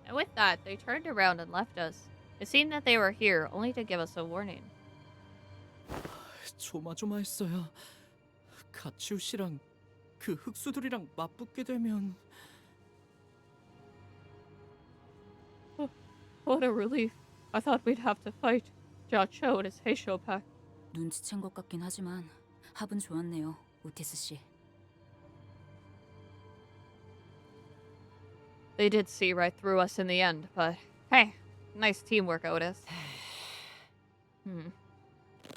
And with that, they turned around and left us. It seemed that they were here only to give us a warning. 조마조마했어요. 가치우 씨랑 그 흑수들이랑 맞붙게 되면 What a relief. I thought we'd have to fight Jia Cho and his Heisho pack. 눈치챈 것 같긴 하지만 합은 좋았네요, 오티스 씨. They did see right through us in the end, but hey, nice teamwork, Otis.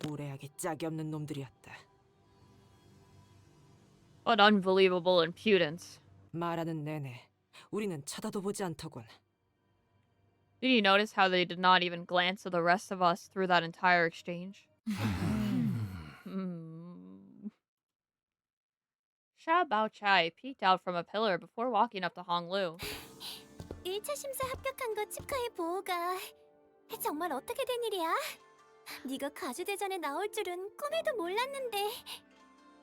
무례하게 짝이 없는 놈들이었다. What unbelievable impudence. 말하는 내내 우리는 쳐다도 보지 않더군. Did you notice how they did not even glance at the rest of us through that entire exchange? Sha Baochai peeked out from a pillar before walking up to Honglu. 1차 심사 합격한 거 축하해, 보호가. 정말 어떻게 된 일이야? 네가 가주대전에 나올 줄은 꿈에도 몰랐는데.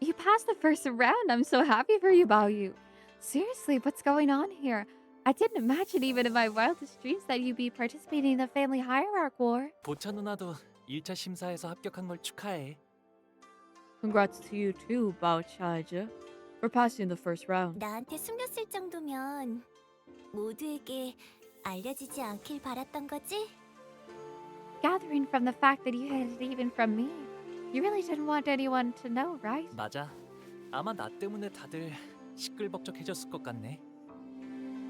You passed the first round. I'm so happy for you, Bao Yu. Seriously, what's going on here? I didn't imagine even in my wildest dreams that you'd be participating in the family hierarch war. 보차 누나도 1차 심사에서 합격한 걸 축하해. Congrats to you too, Baochai, for passing the first round. 나한테 숨겼을 정도면 모두에게 알려지지 않길 바랐던 거지? Gathering from the fact that you hid it even from me, you really didn't want anyone to know, right? 맞아. 아마 나 때문에 다들 시끌벅적해졌을 것 같네.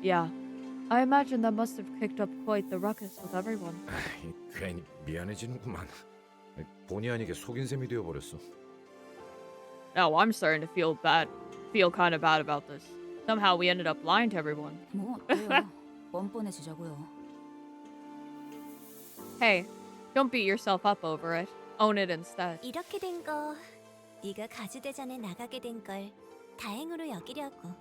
Yeah, I imagine that must have kicked up quite the ruckus with everyone. 괜히 미안해지는구만. 본의 아니게 속인 셈이 되어버렸어. Now I'm starting to feel kind of bad about this. Somehow we ended up lying to everyone. 뭐 어때요? 뻔뻔해지자고요. Hey, don't beat yourself up over it. Own it instead. 이렇게 된 거 네가 가주대전에 나가게 된 걸 다행으로 여기려고.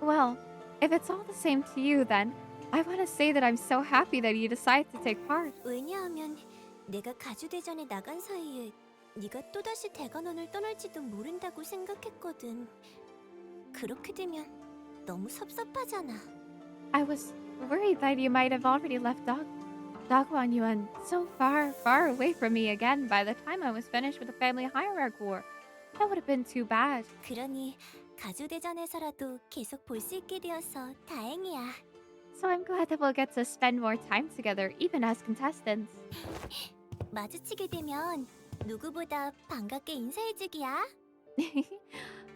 Well, if it's all the same to you, then I want to say that I'm so happy that you decided to take part. 왜냐하면 내가 가주대전에 나간 사이에 네가 또다시 대관원을 떠날지도 모른다고 생각했거든. 그렇게 되면 너무 섭섭하잖아. I was worried that you might have already left Dagwan Yuan, so far, far away from me again by the time I was finished with the family hierarchy war. That would have been too bad. 그러니 가주대전에서라도 계속 볼 수 있게 되어서 다행이야. So I'm glad that we'll get to spend more time together, even as contestants. 마주치게 되면 누구보다 반갑게 인사해주기야.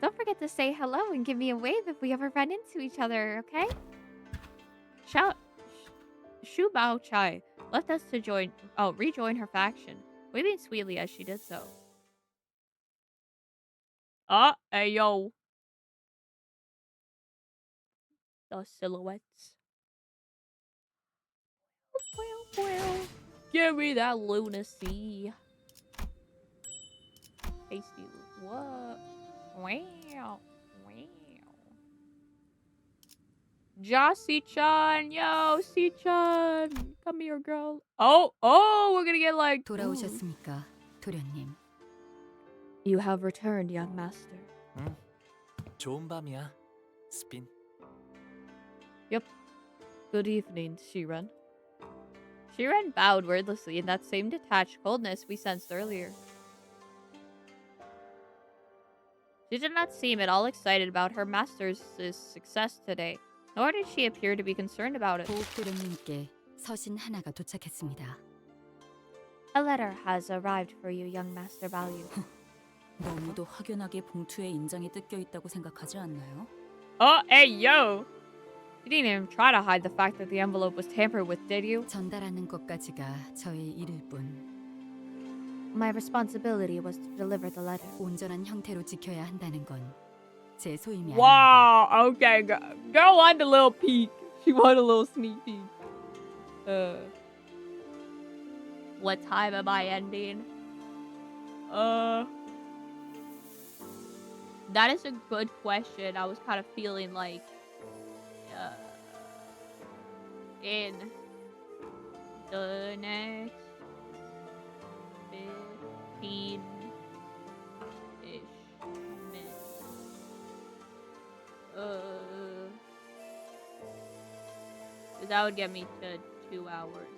Don't forget to say hello and give me a wave if we ever run into each other, okay? Shu Bao Chai left us to rejoin her faction, waving sweetly as she did so. Hey yo. The silhouettes. Give me that lunacy. Tasty. What? Wow. Jossie-chan, yo, C-chan, come here, girl. Oh, we're gonna get like. 돌아오셨습니까, 도련님? You have returned, young master. 응. 좋은 밤이야, 스핀. Yep. Good evening, Shiren. Shiren bowed wordlessly in that same detached coldness we sensed earlier. She did not seem at all excited about her master's success today, nor did she appear to be concerned about it. 보욱 도련님께 서신 하나가 도착했습니다. A letter has arrived for you, young master Balyu. 너무도 확연하게 봉투에 인장이 뜯겨 있다고 생각하지 않나요? Hey, yo! You didn't even try to hide the fact that the envelope was tampered with, did you? 전달하는 것까지가 저의 일일 뿐. My responsibility was to deliver the letter. 온전한 형태로 지켜야 한다는 건 제 소임이 아닙니다. Wow, okay, girl wanted a little peek. She wanted a little sneak peek. What time am I ending? That is a good question. I was kind of feeling like, in the next 15-ish minutes. That would get me to 2 hours.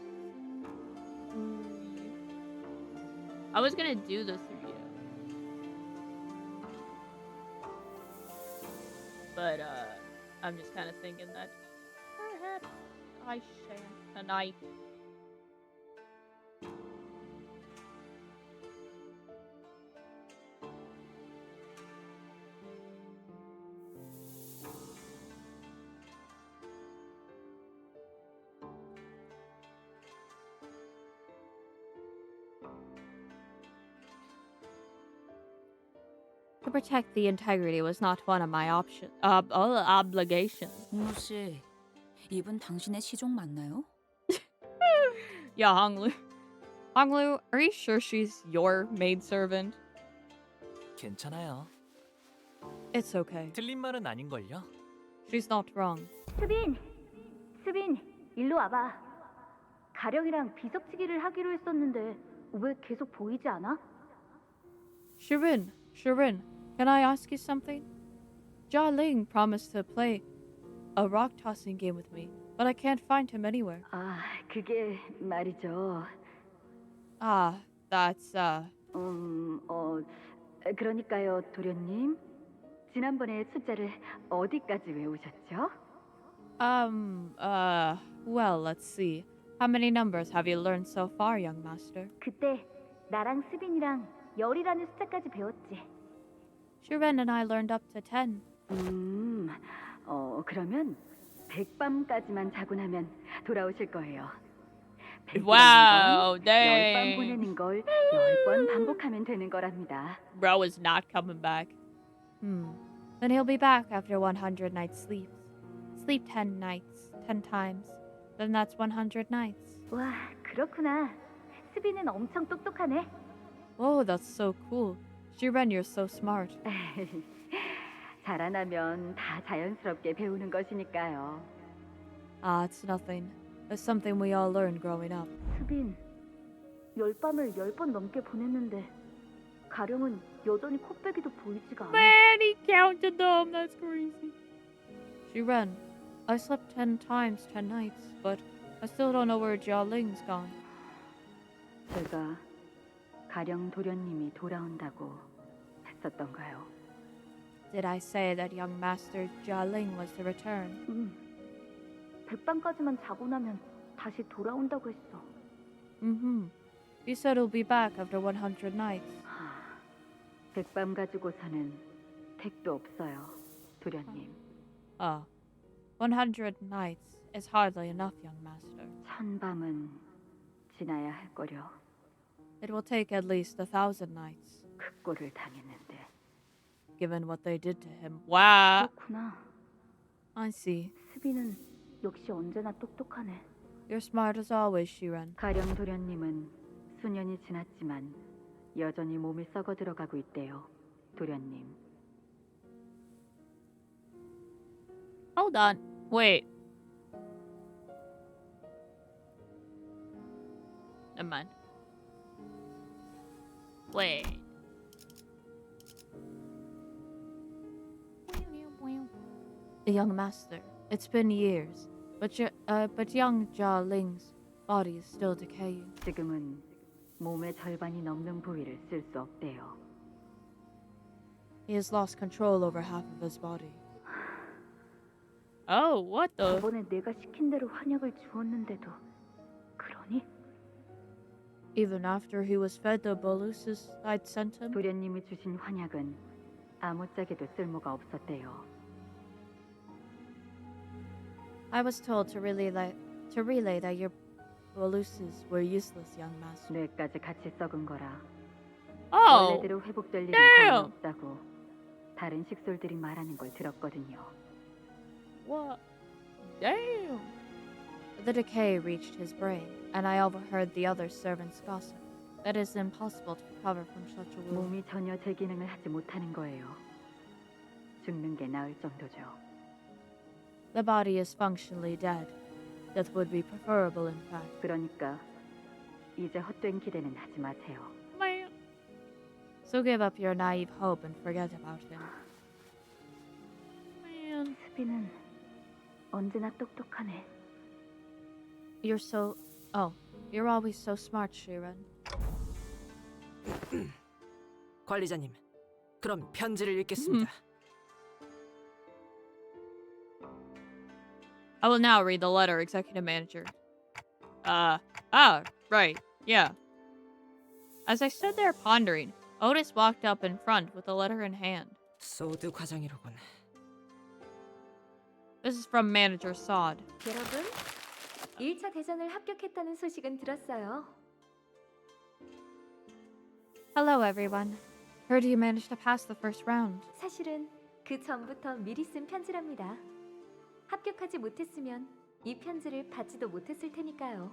I was gonna do the 3 hours. But, I'm just kind of thinking that perhaps I shan't tonight. To protect the integrity was not one of my obligations. 웅루 씨, 이분 당신의 시종 맞나요? Yeah, Honglu. Honglu, are you sure she's your maidservant? 괜찮아요. It's okay. 틀린 말은 아닌걸요? She's not wrong. 수빈, 일로 와봐. 가령이랑 비석치기를 하기로 했었는데 왜 계속 보이지 않아? Shirin, can I ask you something? Jia Ling promised to play a rock tossing game with me, but I can't find him anywhere. 아, 그게 말이죠. That's 그러니까요, 도련님. 지난번에 숫자를 어디까지 외우셨죠? Well, let's see. How many numbers have you learned so far, young master? 그때 나랑 수빈이랑 10이라는 숫자까지 배웠지. Shiren and I learned up to 10. 그러면 100밤까지만 자고 나면 돌아오실 거예요. Wow, 10밤 dang. 보내는 걸 10번 반복하면 되는 거랍니다. Bro is not coming back. Then he'll be back after 100 nights sleep. Sleep 10 nights, 10 times. Then that's 100 nights. 와, 그렇구나. 수빈은 엄청 똑똑하네. Oh, that's so cool. Shiren, you're so smart. 자라나면 다 자연스럽게 배우는 것이니까요. It's nothing. It's something we all learn growing up. 수빈, 10밤을 10번 넘게 보냈는데 가령은 여전히 코빼기도 보이지가 않아. Man, he counted them. That's crazy. Shiren, I slept 10 times, 10 nights, but I still don't know where Jia Ling's gone. 제가 가령 도련님이 돌아온다고 했었던가요? Did I say that young master Jia Ling was to return? 백방까지만 자고 나면 다시 돌아온다고 했어. Mm-hmm. You said he'll be back after 100 nights. 백밤 가지고서는 택도 없어요, 도련님. 100 nights is hardly enough, young master. 1000밤은 지나야 할 거려. It will take at least 1,000 nights. 그 꼴을 당했는데. Given what they did to him. Wow. 그렇구나. I see. 스비는 역시 언제나 똑똑하네. You're smart as always, Shiren. 가령 도련님은 수년이 지났지만 여전히 몸이 썩어 들어가고 있대요, 도련님. Hold on. Wait. Never mind. Wait. The young master. It's been years, but young Jia Ling's body is still decaying. 지금은 몸의 절반이 넘는 부위를 쓸 수 없대요. He has lost control over half of his body. Oh, what the? 저번에 내가 시킨 대로 환약을 주었는데도 그러니? Even after he was fed the boluses I'd sent him? 도련님이 주신 환약은 아무짝에도 쓸모가 없었대요. I was told to relay that your boluses were useless, young master. 뇌까지 같이 썩은 거라. Oh, 원래대로 회복될 일은 거의 damn. 없다고 다른 식솔들이 말하는 걸 들었거든요. What? Damn. The decay reached his brain, and I overheard the other servants gossip. That it's impossible to recover from such a wound. 몸이 전혀 제 기능을 하지 못하는 거예요. 죽는 게 나을 정도죠. The body is functionally dead. Death would be preferable, in fact. 그러니까 이제 헛된 기대는 하지 마세요. Man. So give up your naive hope and forget about him. Man. 스비는 언제나 똑똑하네. You're so... Oh, you're always so smart, Shiren. 관리자님, 그럼 편지를 읽겠습니다. I will now read the letter, Executive Manager. Right, yeah. As I stood there pondering, Otis walked up in front with the letter in hand. 소드 과장이로군. This is from Manager Sod. 여러분, 1차 대전을 합격했다는 소식은 들었어요. Hello, everyone. Heard you managed to pass the first round. 사실은 그 전부터 미리 쓴 편지랍니다. 합격하지 못했으면 이 편지를 받지도 못했을 테니까요.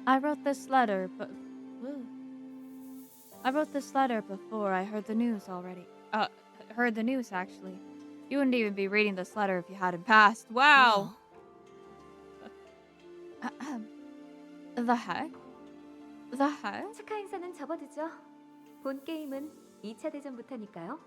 I wrote this letter, before I heard the news already. Heard the news, actually. You wouldn't even be reading this letter if you hadn't passed. Wow! The heck? The heck? 축하 행사는 접어두죠. 본 게임은 2차 대전부터니까요.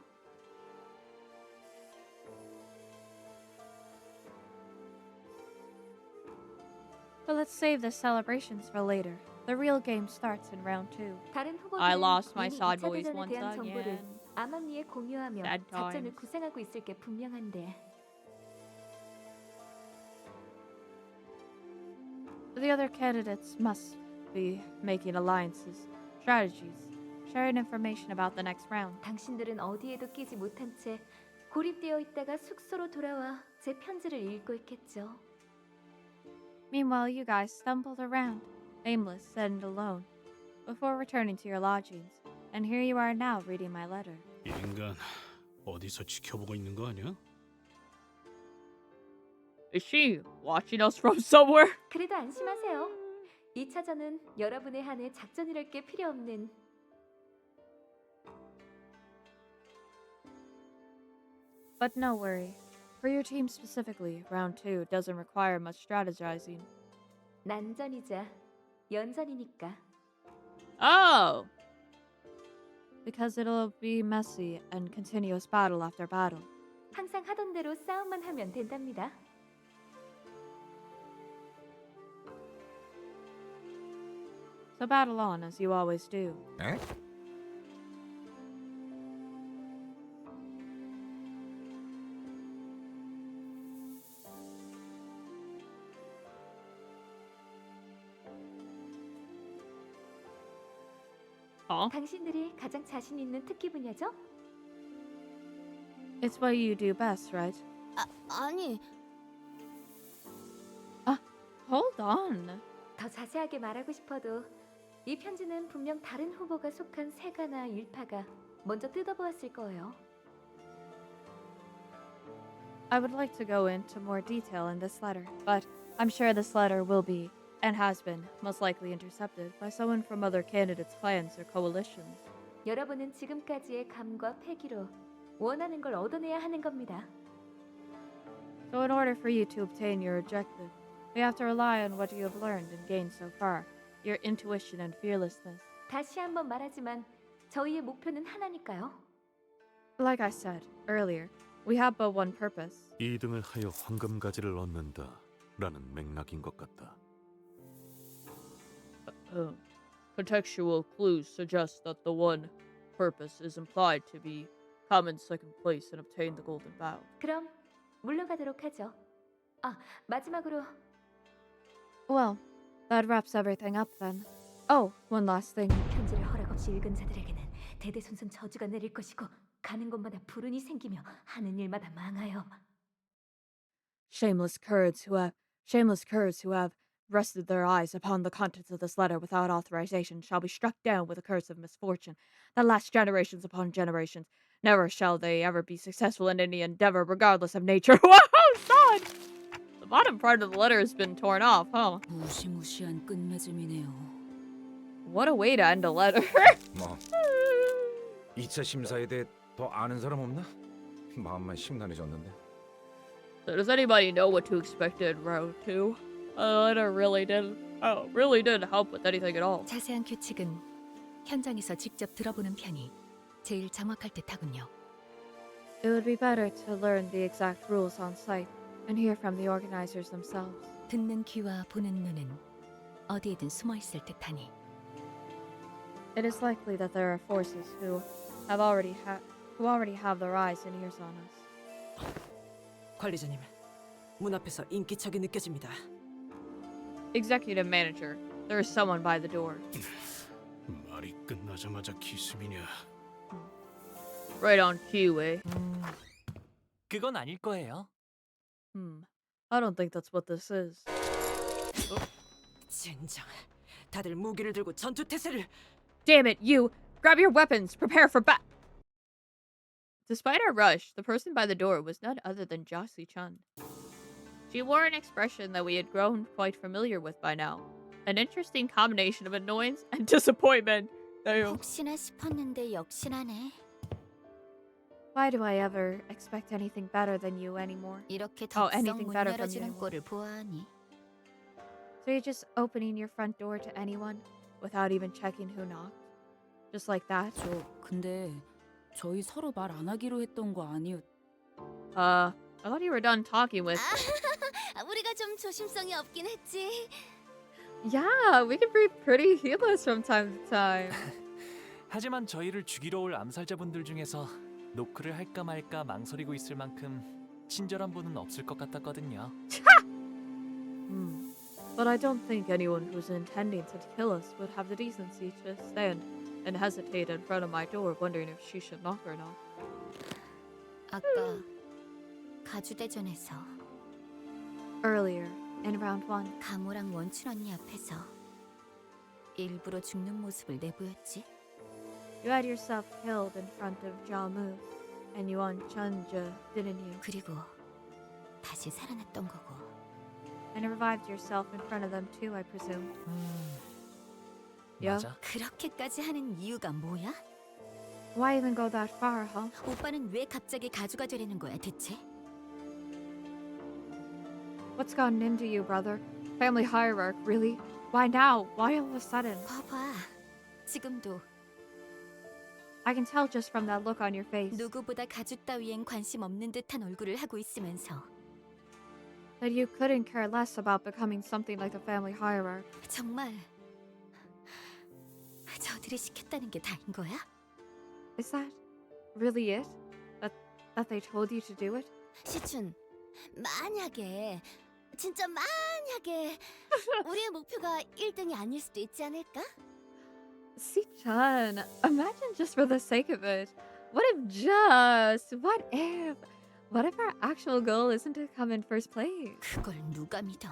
But let's save the celebrations for later. The real game starts in round 2. 다른 후보들은 I lost my 이미 side 2차 boys 대전에 once 대한 정보를 again. 암암리에 공유하며 Sad 작전을 times. 구상하고 있을 게 분명한데. The other candidates must be making alliances, strategies, sharing information about the next round. 당신들은 어디에도 끼지 못한 채 고립되어 있다가 숙소로 돌아와 제 편지를 읽고 있겠죠. Meanwhile, you guys stumbled around, aimless and alone, before returning to your lodgings. And here you are now reading my letter. 이 인간 어디서 지켜보고 있는 거 아니야? Is she watching us from somewhere? 그래도 안심하세요. 2차전은 여러분에 한해 작전이랄 게 필요 없는 But no worry. For your team specifically, round 2 doesn't require much strategizing. 난전이자 연전이니까. Oh! Because it'll be messy and continuous battle after battle. 항상 하던 대로 싸움만 하면 된답니다. So battle on as you always do. 에? 당신들이 가장 자신 있는 특기 분야죠? It's what you do best, right? 아니, Hold on. 더 자세하게 말하고 싶어도 이 편지는 분명 다른 후보가 속한 세가나 일파가 먼저 뜯어보았을 거예요. I would like to go into more detail in this letter, but I'm sure this letter will be, and has been, most likely intercepted by someone from other candidates' clans or coalitions. 여러분은 지금까지의 감과 패기로 원하는 걸 얻어내야 하는 겁니다. So in order for you to obtain your objective, we have to rely on what you have learned and gained so far, your intuition and fearlessness. 다시 한번 말하지만 저희의 목표는 하나니까요. Like I said earlier, we have but one purpose. 2등을 하여 황금가지를 얻는다라는 맥락인 것 같다. Contextual clues suggest that the one purpose is implied to be come in second place and obtain the golden bough. 그럼 물러가도록 하죠. 마지막으로 Well, that wraps everything up then. Oh, one last thing. 편지를 허락 없이 읽은 자들에게는 대대손손 저주가 내릴 것이고 가는 곳마다 불운이 생기며 하는 일마다 망하여. Shameless curs who have rested their eyes upon the contents of this letter without authorization shall be struck down with a curse of misfortune that lasts generations upon generations. Never shall they ever be successful in any endeavor, regardless of nature. Wow, son! The bottom part of the letter has been torn off, huh? 무시무시한 끝맺음이네요. What a way to end a letter. 뭐 2차 심사에 대해 더 아는 사람 없나? 마음만 심란해졌는데. Does anybody know what to expect in round 2? The letter really didn't help with anything at all. 자세한 규칙은 현장에서 직접 들어보는 편이 제일 정확할 듯하군요. It would be better to learn the exact rules on site and hear from the organizers themselves. 듣는 귀와 보는 눈은 어디에든 숨어 있을 듯하니. It is likely that there are forces who already have their eyes and ears on us. 관리자님, 문 앞에서 인기척이 느껴집니다. Executive manager, there is someone by the door. 말이 끝나자마자 기습이냐? Right on cue, eh? 그건 아닐 거예요. I don't think that's what this is. 젠장, 다들 무기를 들고 전투 태세를. Damn it, you! Grab your weapons! Prepare for bat! Despite our rush, the person by the door was none other than Josie Chun. She wore an expression that we had grown quite familiar with by now. An interesting combination of annoyance and disappointment. 혹시나 싶었는데 역시나네. Why do I ever expect anything better than you anymore? 이렇게 anything 덕성 문 better from you 열어주는 anymore. 꼴을 보아하니. So you're just opening your front door to anyone without even checking who knocked? Just like that? 근데 저희 서로 말 안 하기로 했던 거 아니었? I thought you were done talking with. 우리가 좀 조심성이 없긴 했지. Yeah, we can be pretty heedless from time to time. 하지만 저희를 죽이러 올 암살자분들 중에서 노크를 할까 말까 망설이고 있을 만큼 친절한 분은 없을 것 같았거든요. But I don't think anyone who's intending to kill us would have the decency to stand and hesitate in front of my door wondering if she should knock or not. 아까 가주대전에서 Earlier, in round 1, 가모랑 원춘 언니 앞에서 일부러 죽는 모습을 내보였지. you had yourself killed in front of Jamu, and Yuan Chunja, didn't you? 그리고 다시 살아났던 거고. And revived yourself in front of them too, I presume. Yeah. 그렇게까지 하는 이유가 뭐야? Why even go that far, huh? 오빠는 왜 갑자기 가주가 되려는 거야, 대체? What's gotten into you, brother? Family hierarchy, really? Why now? Why all of a sudden? 봐봐, 지금도 I can tell just from that look on your face 누구보다 가주 따위엔 관심 없는 듯한 얼굴을 하고 있으면서 that you couldn't care less about becoming something like the family hierarchy. 정말 걔들이 시켰다는 게 다인 거야? Is that really it? That they told you to do it? 시춘, 만약에 진짜 만약에 우리의 목표가 1등이 아닐 수도 있지 않을까? Si-chan, imagine just for the sake of it. What if our actual goal isn't to come in first place? 그걸 누가 믿어?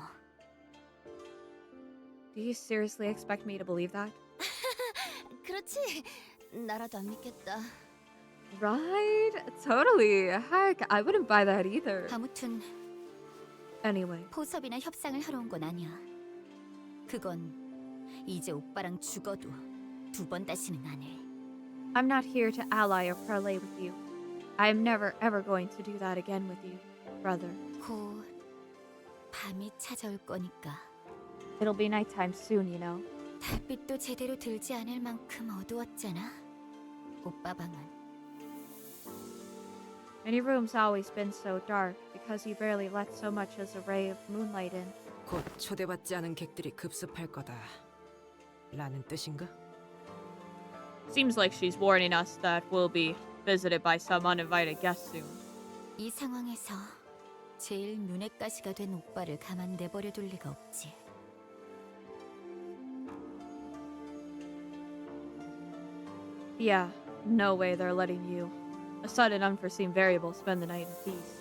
Do you seriously expect me to believe that? 그렇지. 나라도 안 믿겠다. Right? Totally. Heck, I wouldn't buy that either. 아무튼 Anyway, 포섭이나 협상을 하러 온 건 아니야. 그건 이제 오빠랑 죽어도 2번 다시는 안 해. I'm not here to ally or parley with you. I am never ever going to do that again with you, brother. 곧 밤이 찾아올 거니까. It'll be nighttime soon, you know. 달빛도 제대로 들지 않을 만큼 어두웠잖아. 오빠 방은. Many rooms always been so dark because you barely let so much as a ray of moonlight in. 곧 초대받지 않은 객들이 급습할 거다. 라는 뜻인가? Seems like she's warning us that we'll be visited by some uninvited guests soon. 이 상황에서 제일 눈에 가시가 된 오빠를 가만 내버려 둘 리가 없지. Yeah, no way they're letting you, a sudden unforeseen variable, spend the night in peace.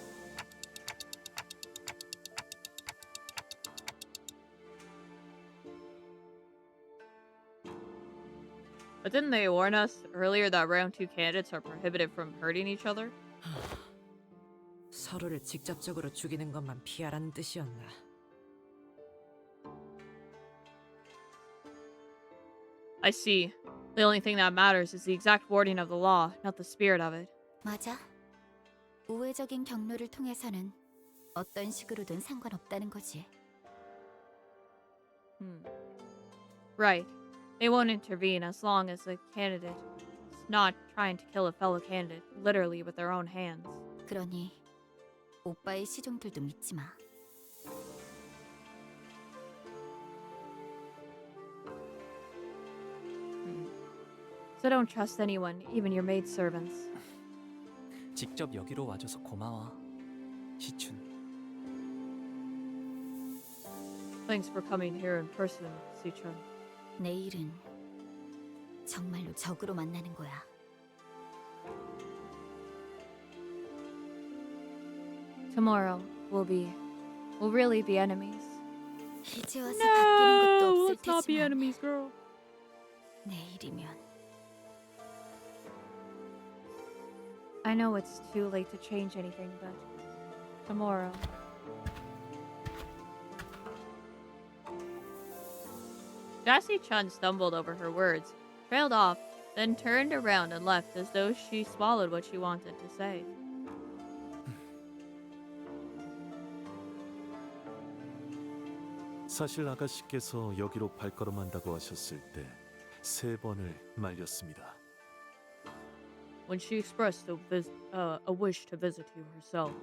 But didn't they warn us earlier that round 2 candidates are prohibited from hurting each other? 서로를 직접적으로 죽이는 것만 피하라는 뜻이었나? I see. The only thing that matters is the exact wording of the law, not the spirit of it. 맞아. 우회적인 경로를 통해서는 어떤 식으로든 상관없다는 거지. Right. They won't intervene as long as the candidate is not trying to kill a fellow candidate, literally with their own hands. 그러니 오빠의 시종들도 믿지 마. So don't trust anyone, even your maidservants. 직접 여기로 와줘서 고마워, 시춘. Thanks for coming here in person, Si-chun. 내일은 정말로 적으로 만나는 거야. Tomorrow we'll really be enemies. 이제 와서 바뀌는 것도 없을 let's not be 테지만 enemies, girl. 내일이면 I know it's too late to change anything, but tomorrow. Jassy Chun stumbled over her words, trailed off, then turned around and left as though she swallowed what she wanted to say. 사실 아가씨께서 여기로 발걸음한다고 하셨을 때 3번을 말렸습니다. When she expressed a wish to visit you herself,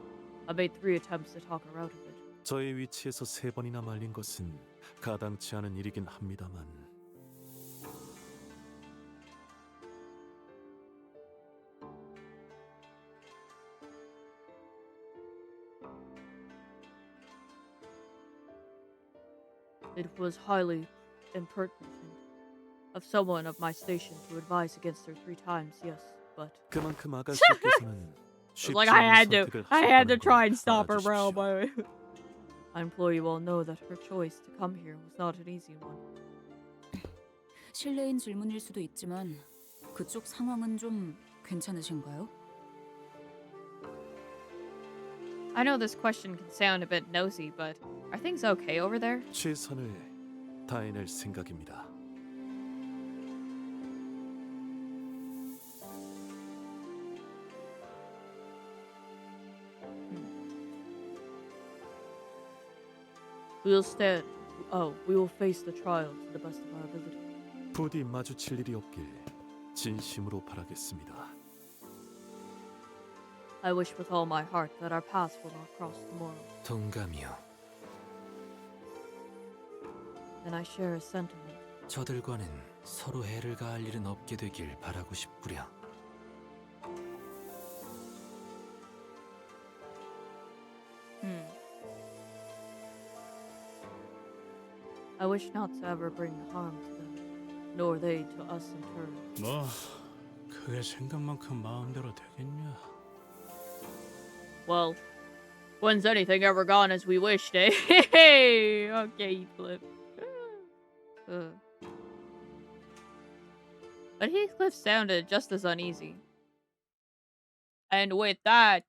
I made 3 attempts to talk her out of it. 저의 위치에서 3번이나 말린 것은 가당치 않은 일이긴 합니다만 It was highly impertinent of someone of my station to advise against her 3 times, yes, but... 그만큼 아가씨께서는 쉽지 like 않은 I 선택을 had to 하셨다는 try 걸 and stop her, bro, 알아주십시오. but I implore you all know that her choice to come here was not an easy one. 실례인 질문일 수도 있지만 그쪽 상황은 좀 괜찮으신가요? I know this question can sound a bit nosy, but are things okay over there? 최선을 다해낼 생각입니다. We will face the trial to the best of our ability. 부디 마주칠 일이 없길 진심으로 바라겠습니다. I wish with all my heart that our paths will not cross tomorrow. 동감이요. And I share a sentiment. 저들과는 서로 해를 가할 일은 없게 되길 바라고 싶구려. I wish not to ever bring harm to them, nor they to us in turn. 뭐 그게 생각만큼 마음대로 되겠냐? Well, when's anything ever gone as we wished, eh? Hey, okay, Heathcliff. But Heathcliff sounded just as uneasy. And with that,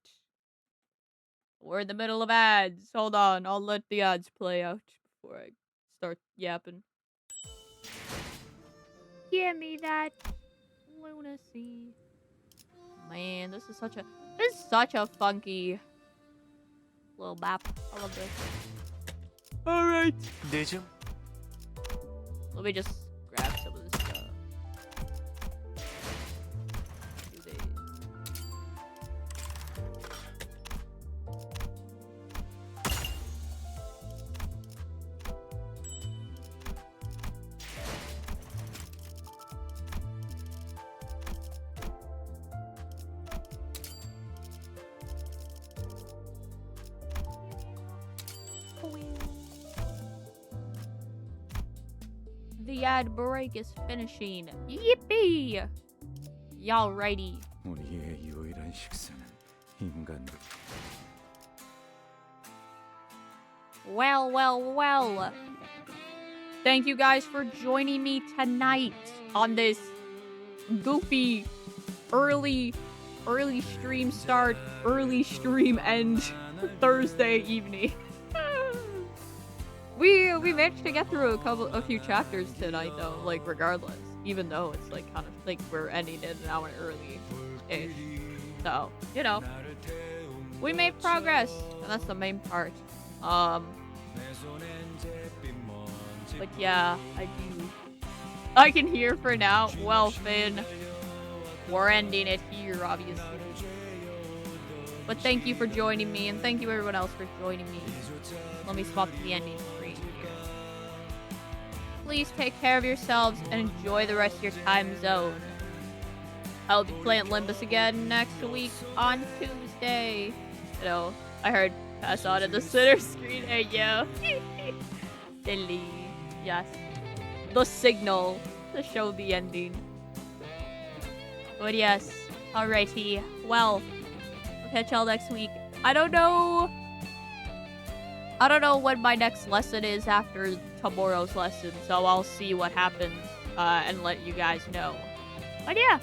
we're in the middle of ads. Hold on, I'll let the ads play out before I start yapping. Give me that lunacy. Man, this is such a funky little map. I love this. Alright. 늦음. Let me just grab some of this stuff. Do this. The ad break is finishing. Yippee! Y'all righty. 우리의 유일한 식사는 인간들. Well, well, well. Thank you guys for joining me tonight on this goofy early stream start, early stream end Thursday evening. We managed to get through a few chapters tonight though, like regardless, even though it's like kind of like we're ending it an hour early-ish. So, you know, we made progress, and that's the main part. But yeah, I can hear for now. Well, Finn, we're ending it here, obviously. But thank you for joining me, and thank you everyone else for joining me. Let me swap to the ending screen here. Please take care of yourselves and enjoy the rest of your time zone. I'll be playing Limbus again next week on Tuesday. You know, I heard pass on at the center screen. Hey, yo. Silly. Yes. The signal to show the ending. But yes. Alrighty. Well, we'll catch y'all next week. I don't know when my next lesson is after tomorrow's lesson, so I'll see what happens and let you guys know. But yeah.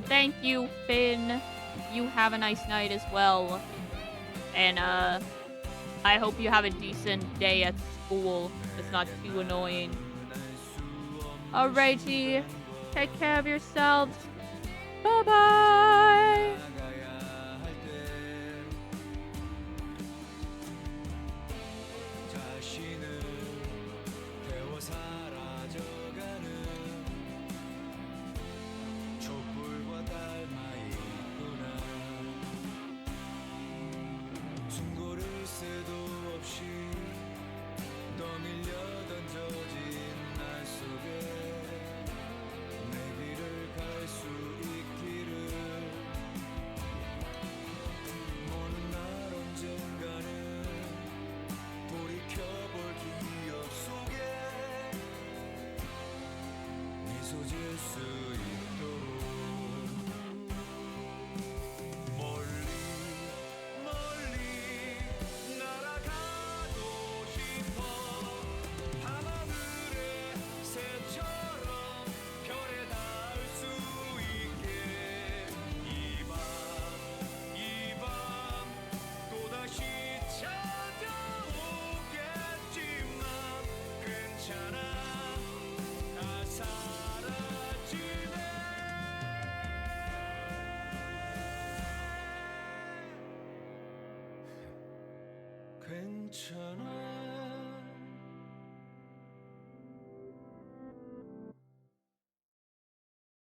Thank you, Finn. You have a nice night as well. And I hope you have a decent day at school. It's not too annoying. Alrighty. Take care of yourselves. Bye-bye. 괜찮아